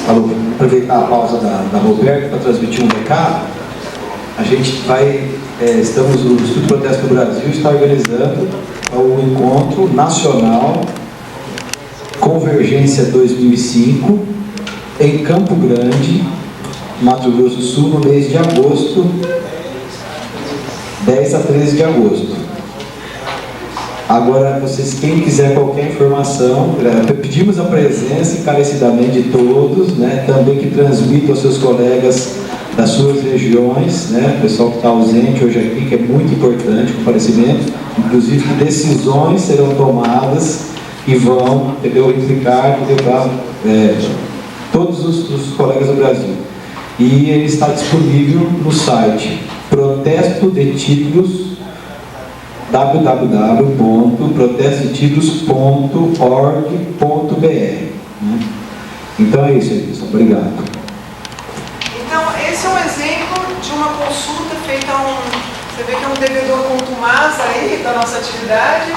Alô, aproveitar a pausa da Roberta para transmitir um recado. A gente vai, o Instituto Protesto do Brasil está organizando o encontro nacional Convergência 2005 em Campo Grande, Mato Grosso do Sul, no mês de agosto, 10 a 13 de agosto. Agora, quem quiser qualquer informação, pedimos a presença encarecidamente de todos, também que transmitam aos seus colegas das suas regiões, o pessoal que está ausente hoje aqui, que é muito importante o comparecimento, inclusive que decisões serão tomadas e vão, implicar e levar todos os colegas do Brasil. E ele está disponível no site Protesto de Títulos, www.protestodetitulos.org.br. Então é isso aí, pessoal. Obrigado. Então, esse é um exemplo de uma consulta feita você vê que é um devedor contumaz aí da nossa atividade.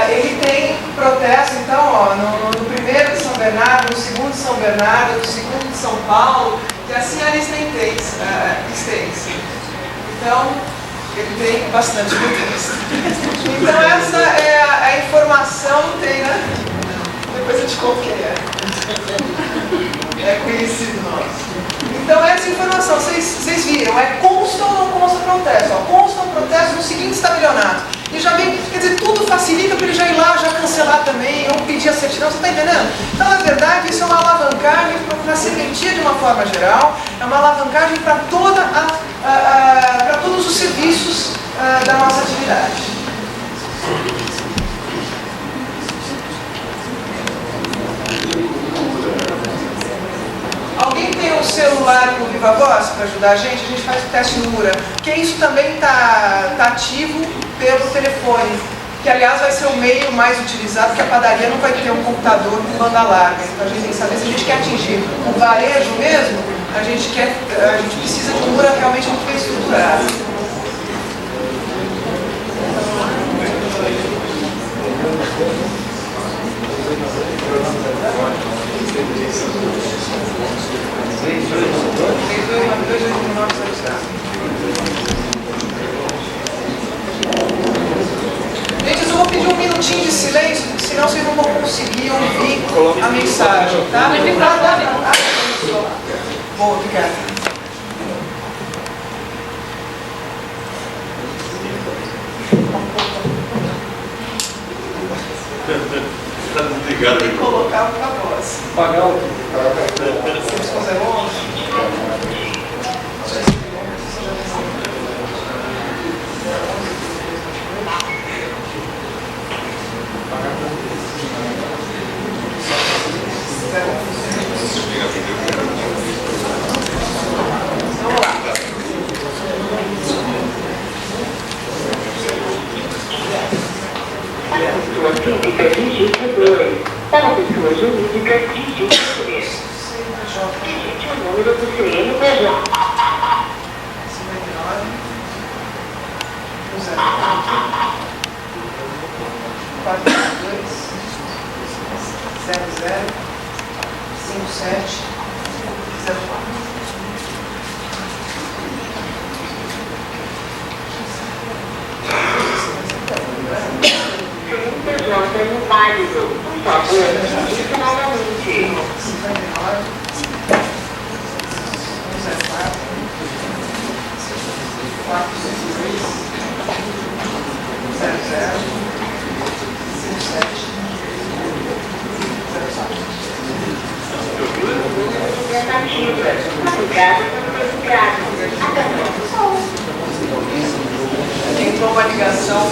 Ele tem protesto, então, no primeiro de São Bernardo, no segundo de São Bernardo, no segundo de São Paulo, e assim a lista extensa. Então, ele tem bastante protesto. Então, essa é a informação, tem, depois eu te conto quem é. É conhecido nosso. Então essa informação, vocês viram, é consta ou não consta protesto. Consta um protesto no seguinte estabelionato. E já vem, quer dizer, tudo facilita para ele já ir lá, já cancelar também, ou pedir a certidão, você está entendendo? Então, na verdade, isso é uma alavancagem para a serventia de uma forma geral, é uma alavancagem para todos os serviços da nossa atividade. Alguém tem um celular com Viva Voz para ajudar a gente faz o teste URA, porque isso também está ativo pelo telefone, que aliás vai ser o meio mais utilizado, porque a padaria não vai ter um computador com banda larga, então a gente tem que saber se a gente quer atingir o varejo mesmo, a gente precisa de um URA realmente muito bem estruturado. Gente, eu vou pedir um minutinho de silêncio, porque senão vocês não vão conseguir ouvir a mensagem, tá? Bom, obrigada. Tem que colocar uma voz. Pagar o Vamos fazer longe? Vamos lá. Física, digite 2. Para pessoa jurídica, digite 3. Digite o número do CNPJ. 59 CNPJ inválido. Por favor, digite novamente. 59 entrou uma ligação.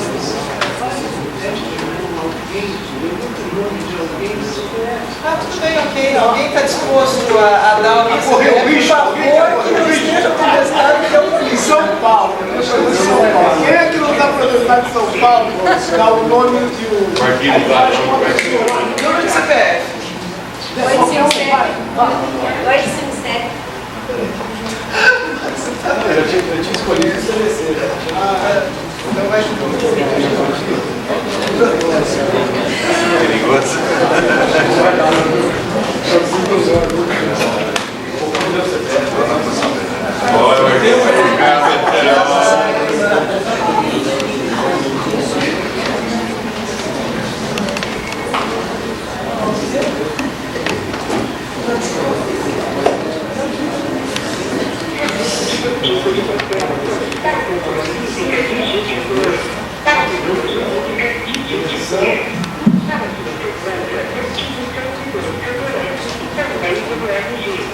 Tudo bem, ok. Alguém está disposto a dar uma correr o risco? Por favor, que não esteja protestado, que é o em São Paulo. Quem é que não está protestado em São Paulo? Dá o nome de um. número de CPF. 857. Eu tinha escolhido estabelecer. Então vai junto. Perigoso.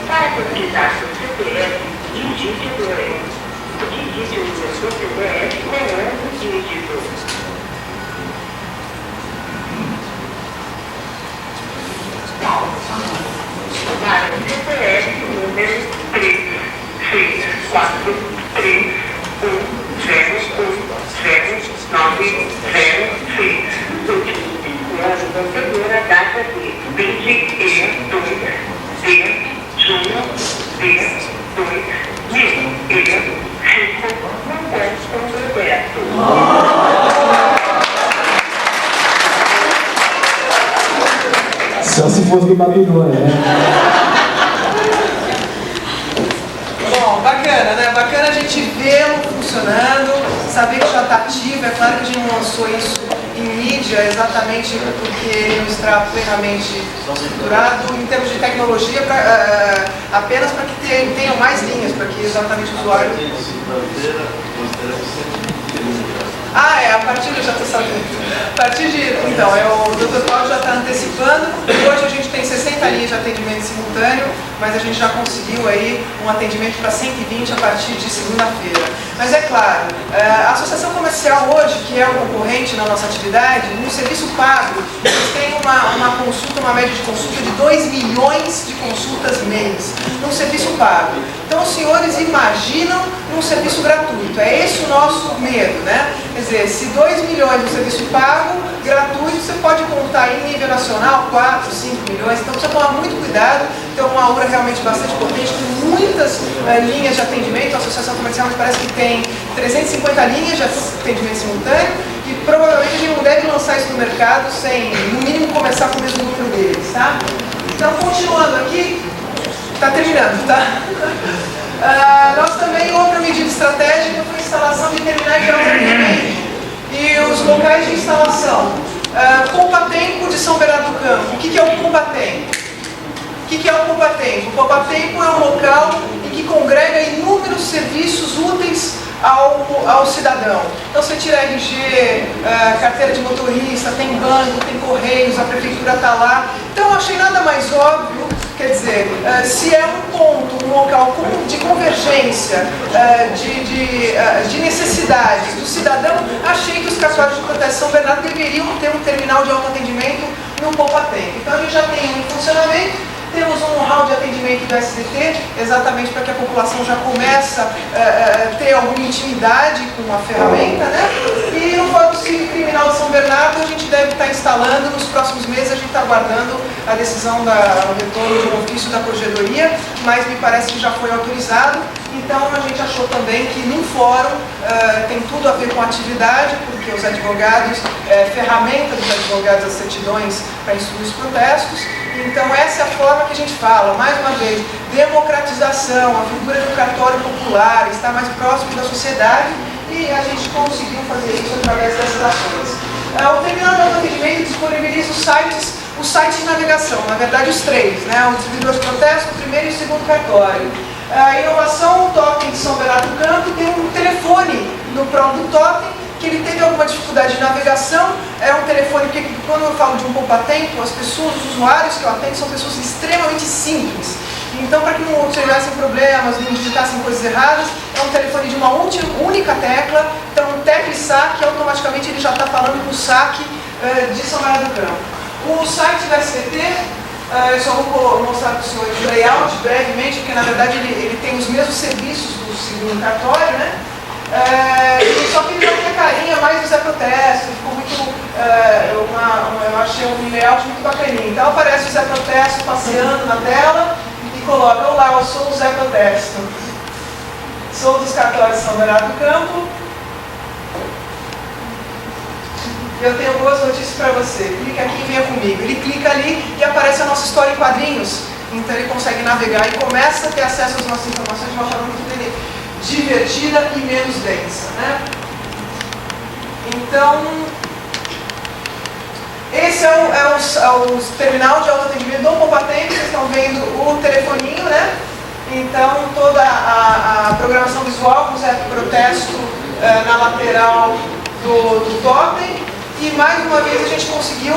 Para pesquisar seu CPF, digite 2. Digite o seu CPF com 11 dígitos. Para o CPF número 36431010906. Utilize concedora a data de 22 de junho de 2005. Não pode ser Só se fosse do Babilônia, né? Bom, bacana, né? Bacana a gente vê-lo funcionando, saber que já está ativo. É claro que a gente não lançou isso em mídia exatamente porque ele não está plenamente estruturado em termos de tecnologia, apenas para que tenham mais linhas, para que exatamente o usuário... a partir de, já estou sabendo. A partir de, então, o Dr. Cláudio já está antecipando. Hoje a gente tem 60 linhas de atendimento simultâneo, mas a gente já conseguiu aí um atendimento para 120 a partir de segunda-feira. Mas é claro, a Associação Comercial hoje, que é um concorrente na nossa atividade, no serviço pago, eles têm uma consulta, uma média de consulta de 2 milhões de consultas mês, num serviço pago. Então os senhores imaginam um serviço gratuito, é esse o nosso medo, né? Quer dizer, se 2 milhões no serviço pago, gratuito, você pode contar em nível nacional 4, 5 milhões, então precisa tomar muito cuidado, ter uma URA realmente bastante potente, com muitas linhas de atendimento. A Associação Comercial me parece que tem 350 linhas de atendimento simultâneo e provavelmente a gente não deve lançar isso no mercado sem, no mínimo, começar com o mesmo número deles, tá? Então, continuando aqui, está terminando, tá? Nós também, outra medida estratégica foi a instalação de terminais de autoatendimento e os locais de instalação. Poupatempo de São Bernardo do Campo. O que é o Poupatempo? O que é o Poupatempo? O Poupatempo é um local em que congrega inúmeros serviços úteis ao cidadão. Então você tira RG, carteira de motorista, tem banco, tem correios, a prefeitura está lá. Então eu achei nada mais óbvio, quer dizer, se é um ponto, um local de convergência, de necessidade do cidadão, achei que os cartórios de proteção Bernardo deveriam ter um terminal de autoatendimento no Poupatempo. Então a gente já tem um em funcionamento. Temos um hall de atendimento do SDT, exatamente para que a população já comece a ter alguma intimidade com a ferramenta, né? E no Código Civil Criminal de São Bernardo a gente deve estar instalando nos próximos meses. A gente está aguardando a decisão do retorno de um ofício da Corregedoria, mas me parece que já foi autorizado. Então a gente achou também que num fórum tem tudo a ver com atividade, porque os advogados, ferramenta dos advogados, as certidões para instruir os protestos. Então essa é a forma que a gente fala, mais uma vez, democratização, a figura do cartório popular, estar mais próximo da sociedade, e a gente conseguiu fazer isso através dessas ações. O terminal de autoatendimento disponibiliza os sites de navegação, na verdade os três, né? O distribuidor de protesto, o primeiro e o segundo cartório. A inovação, o Totem de São Bernardo do Campo tem um telefone no próprio Totem, que ele teve alguma dificuldade de navegação. É um telefone, porque quando eu falo de um poupatempo, as pessoas, os usuários que eu atendo são pessoas extremamente simples. Então, para que não tivessem problemas, não digitassem coisas erradas, é um telefone de uma única tecla. Então, tecla e saque, automaticamente ele já está falando com o saque de São Bernardo do Campo. O site da SBT, eu só vou mostrar para os senhores o layout brevemente, porque na verdade ele tem os mesmos serviços do segundo cartório, né? Só que ele não tem a carinha mais do Zé Protesto, ficou muito, eu achei um layout muito bacaninho. Então aparece o Zé Protesto passeando na tela e coloca: olá, eu sou o Zé Protesto, sou dos cartórios de São Bernardo do Campo, eu tenho boas notícias para você, clica aqui e venha comigo. Ele clica ali e aparece a nossa história em quadrinhos, então ele consegue navegar e começa a ter acesso às nossas informações de uma forma muito divertida e menos densa, né? Então, esse é o terminal de autoatendimento do Poupatempo. Vocês estão vendo o telefoninho, né? Então, toda a programação visual com o Zé Protesto na lateral do Totem. E mais uma vez a gente conseguiu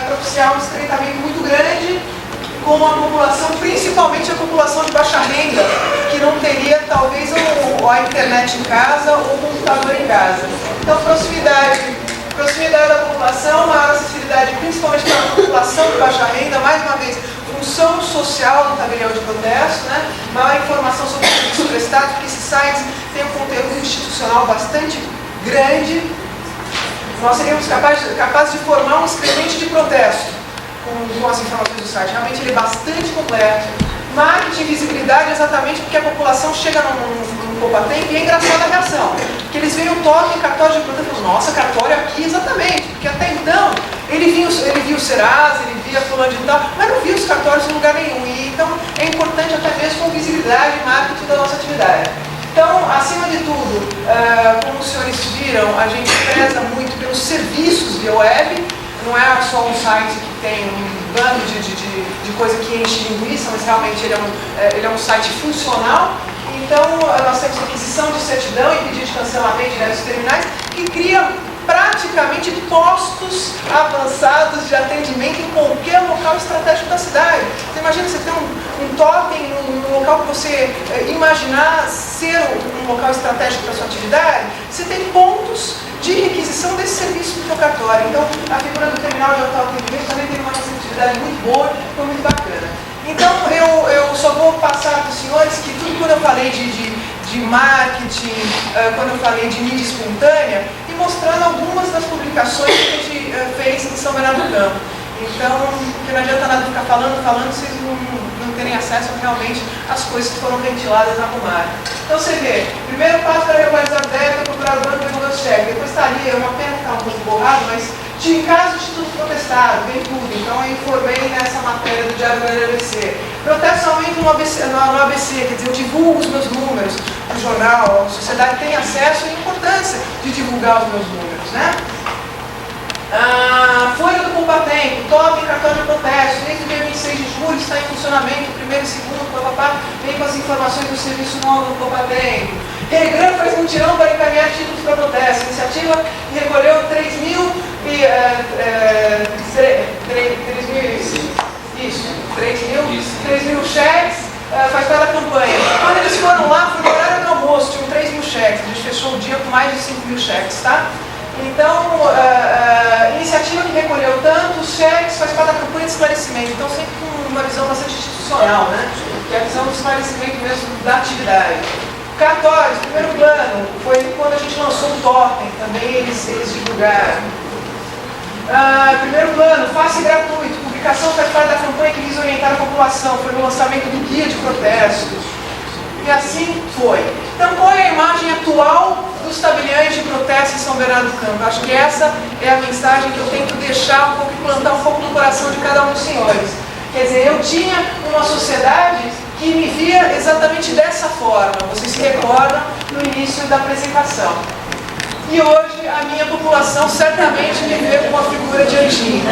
propiciar um estreitamento muito grande com a população, principalmente a população de baixa renda, que não teria talvez a internet em casa ou o computador em casa. Então, proximidade da população, maior acessibilidade principalmente para a população de baixa renda, mais uma vez, função social do tabelião de protesto, né? Maior informação sobre os serviços prestados, porque esses sites têm um conteúdo institucional bastante grande. Nós seríamos capazes de formar um escrevente de protesto com as informações do site. Realmente ele é bastante completo. Marketing, visibilidade, exatamente porque a população chega num Poupatempo e é engraçada a reação. Porque eles veem o toque, cartório de protesto e falam: nossa, cartório aqui, exatamente. Porque até então ele via o Serasa, ele via fulano de tal, mas não via os cartórios em lugar nenhum. E então é importante até mesmo com visibilidade e marketing da nossa atividade. Então, acima de tudo, como os senhores viram, a gente preza muito pelos serviços via web. Não é só um site que tem um bando de coisa que enche linguiça, mas realmente ele é um site funcional. Então, nós temos aquisição de certidão e pedido de cancelamento de direitos terminais, que cria praticamente postos avançados de atendimento em qualquer local estratégico da cidade. Você imagina você ter um totem num local que você imaginar ser um local estratégico para a sua atividade, você tem pontos de requisição desse serviço do seu cartório. Então, a figura do terminal de autoatendimento também tem uma receptividade muito boa, foi muito bacana. Então, eu só vou passar para os senhores que tudo quando eu falei de marketing, quando eu falei de mídia espontânea, e mostrando algumas das publicações que a gente fez em São Bernardo do Campo. Então, porque não adianta nada ficar falando, vocês não terem acesso realmente às coisas que foram ventiladas na Comar. Então você vê, primeiro passo para regularizar a débito, procurar o banco e devolver o cheque. Depois está ali, é uma pena que está um pouco borrado, mas em caso de tudo protestado, vem tudo. Então eu informei nessa matéria do Diário do ABC. Protesto somente no ABC, quer dizer, eu divulgo os meus números no jornal, a sociedade tem acesso e a importância de divulgar os meus números, né? Folha do Poupatempo, top cartão de protesto, desde o dia 26 de julho está em funcionamento, primeiro e segundo, papapá, vem com as informações do serviço novo do Poupatempo. Regram faz um tirão para encaminhar títulos para protesto. A iniciativa recolheu 3 mil cheques, faz parte da campanha. Quando eles foram lá, foi no horário do almoço, tinham 3 mil cheques. A gente fechou o dia com mais de 5 mil cheques, tá? Então, iniciativa que recolheu tantos cheques faz parte da campanha de esclarecimento. Então, sempre com uma visão bastante institucional, né? Que é a visão do esclarecimento mesmo da atividade. Cartórios, primeiro plano, foi quando a gente lançou o totem, também eles divulgaram. Primeiro plano, face gratuito, publicação faz parte da campanha que visa orientar a população, foi no lançamento do guia de protestos. E assim foi. Então, qual é a imagem atual dos tabeliões de protesto em São Bernardo do Campo? Acho que essa é a mensagem que eu tento deixar um pouco e plantar um pouco no coração de cada um dos senhores. Quer dizer, eu tinha uma sociedade que me via exatamente dessa forma. Vocês se recordam no início da apresentação. E hoje a minha população certamente me vê como uma figura de anjinho.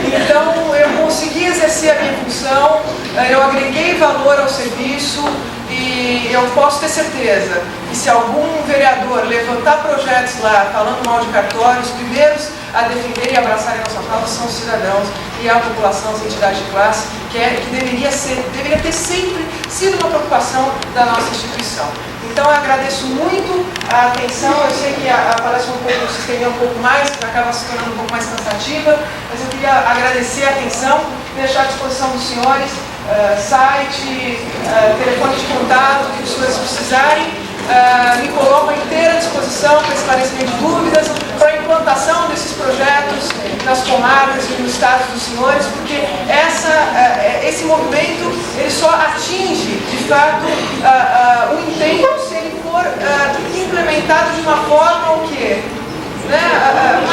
Então eu consegui exercer a minha função, eu agreguei valor ao serviço e eu posso ter certeza que se algum vereador levantar projetos lá falando mal de cartório, os primeiros a defender e abraçar a nossa causa são os cidadãos e a população, as entidades de classe, que deveria ter sempre sido uma preocupação da nossa instituição. Então eu agradeço muito a atenção, eu sei que a palestra se estendeu um pouco mais, acaba se tornando um pouco mais cansativa, mas eu queria agradecer a atenção, deixar à disposição dos senhores site, telefone de contato, que os senhores precisarem, me coloco à inteira disposição para esclarecimento de dúvidas, para a implantação desses projetos nas comarcas e nos estados dos senhores, porque esse movimento ele só atinge, de fato, o intento se ele for implementado de uma forma o quê?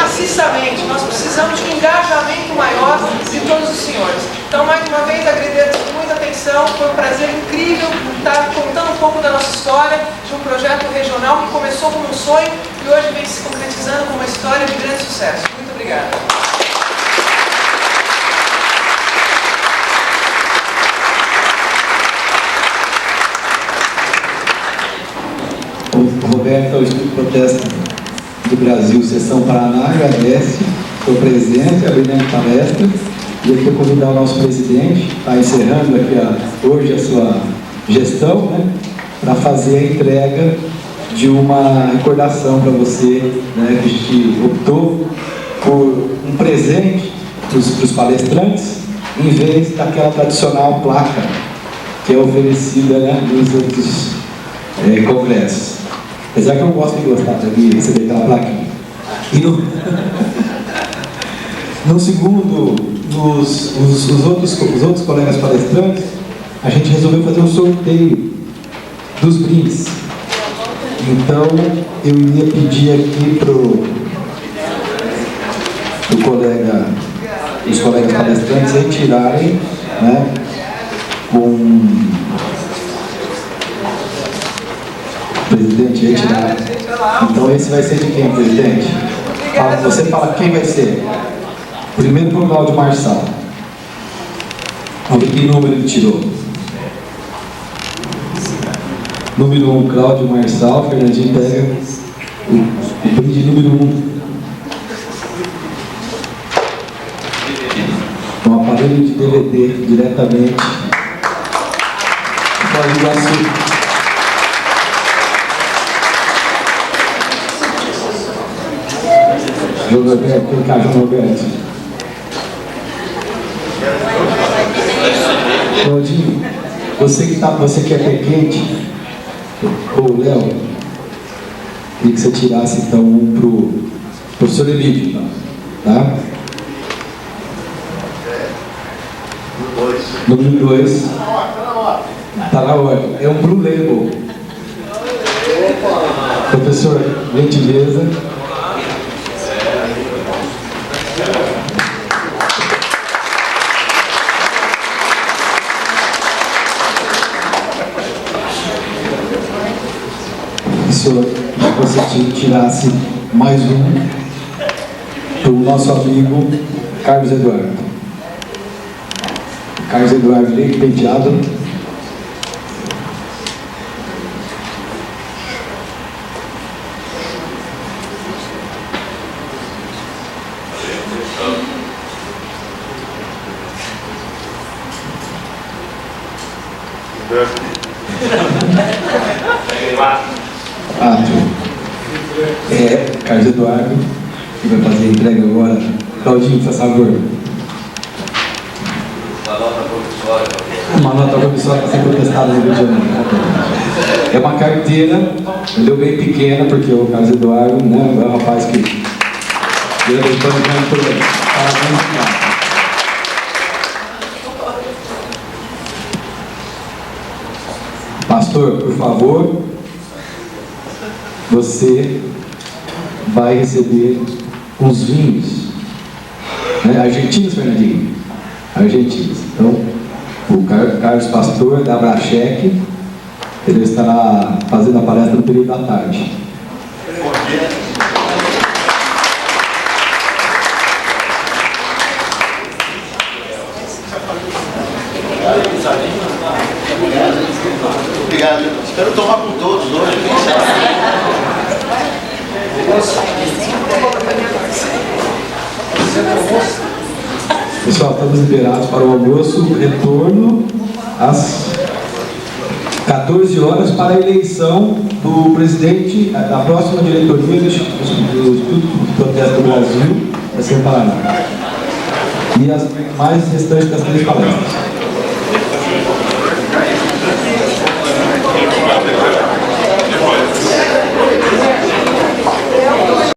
Maciçamente, nós precisamos de um engajamento maior de todos os senhores. Então, mais uma vez, agradeço com muita atenção, foi um prazer incrível estar contando um pouco da nossa história, de um projeto regional que começou como um sonho e hoje vem se concretizando como uma história de grande sucesso. Muito obrigada. O Roberto, ao Instituto Protesto do Brasil, Seção Paraná, agradece o presente, abrindo a palestra, e aqui eu convidar o nosso presidente, está encerrando aqui hoje a sua gestão, né, para fazer a entrega de uma recordação para você, né, que a gente optou por um presente para os palestrantes, em vez daquela tradicional placa que é oferecida, né, nos outros congressos. Apesar que eu gosto de receber aquela plaquinha. E no segundo, os outros colegas palestrantes, a gente resolveu fazer um sorteio dos brindes. Então, eu ia pedir aqui os colegas palestrantes retirarem, né, Presidente, retirar. Então esse vai ser de quem, presidente? Você fala quem vai ser. Primeiro para o Cláudio Marçal. Vamos ver que número ele tirou. Número 1, Cláudio Marçal. Fernandinho pega o brinde número 1. Um aparelho de DVD diretamente do Foz do Iguaçu. Jogo aberto, por cá, jogo aberto. Claudinho, você que é pé quente, ou Léo, queria que você tirasse então um pro professor Emílio, tá? Número 2. Tá na ordem. É um Blue Label. Professor, gentileza. Professor, que você tirasse mais um para o nosso amigo Carlos Eduardo. Carlos Eduardo Leite Penteado. Carlos Eduardo, que vai fazer a entrega agora. Claudinho, por favor. Uma nota promissória para ser protestada no Rio de Janeiro. É uma carteira, entendeu, bem pequena, porque o Carlos Eduardo, né, é um rapaz que eu estou entrando por aí. Parabéns, pastor, por favor, você vai receber uns vinhos, né? Argentinos, Fernandinho? Argentinos. Então, o Carlos Pastor da Abracheque, ele estará fazendo a palestra no período da tarde. Obrigado. Espero tomar com todos hoje. Pessoal, estamos liberados para o almoço. Retorno às 14 horas para a eleição do presidente da próxima diretoria do Instituto de Protesto do Brasil, vai ser Paraná. E as mais restantes das 3 palestras.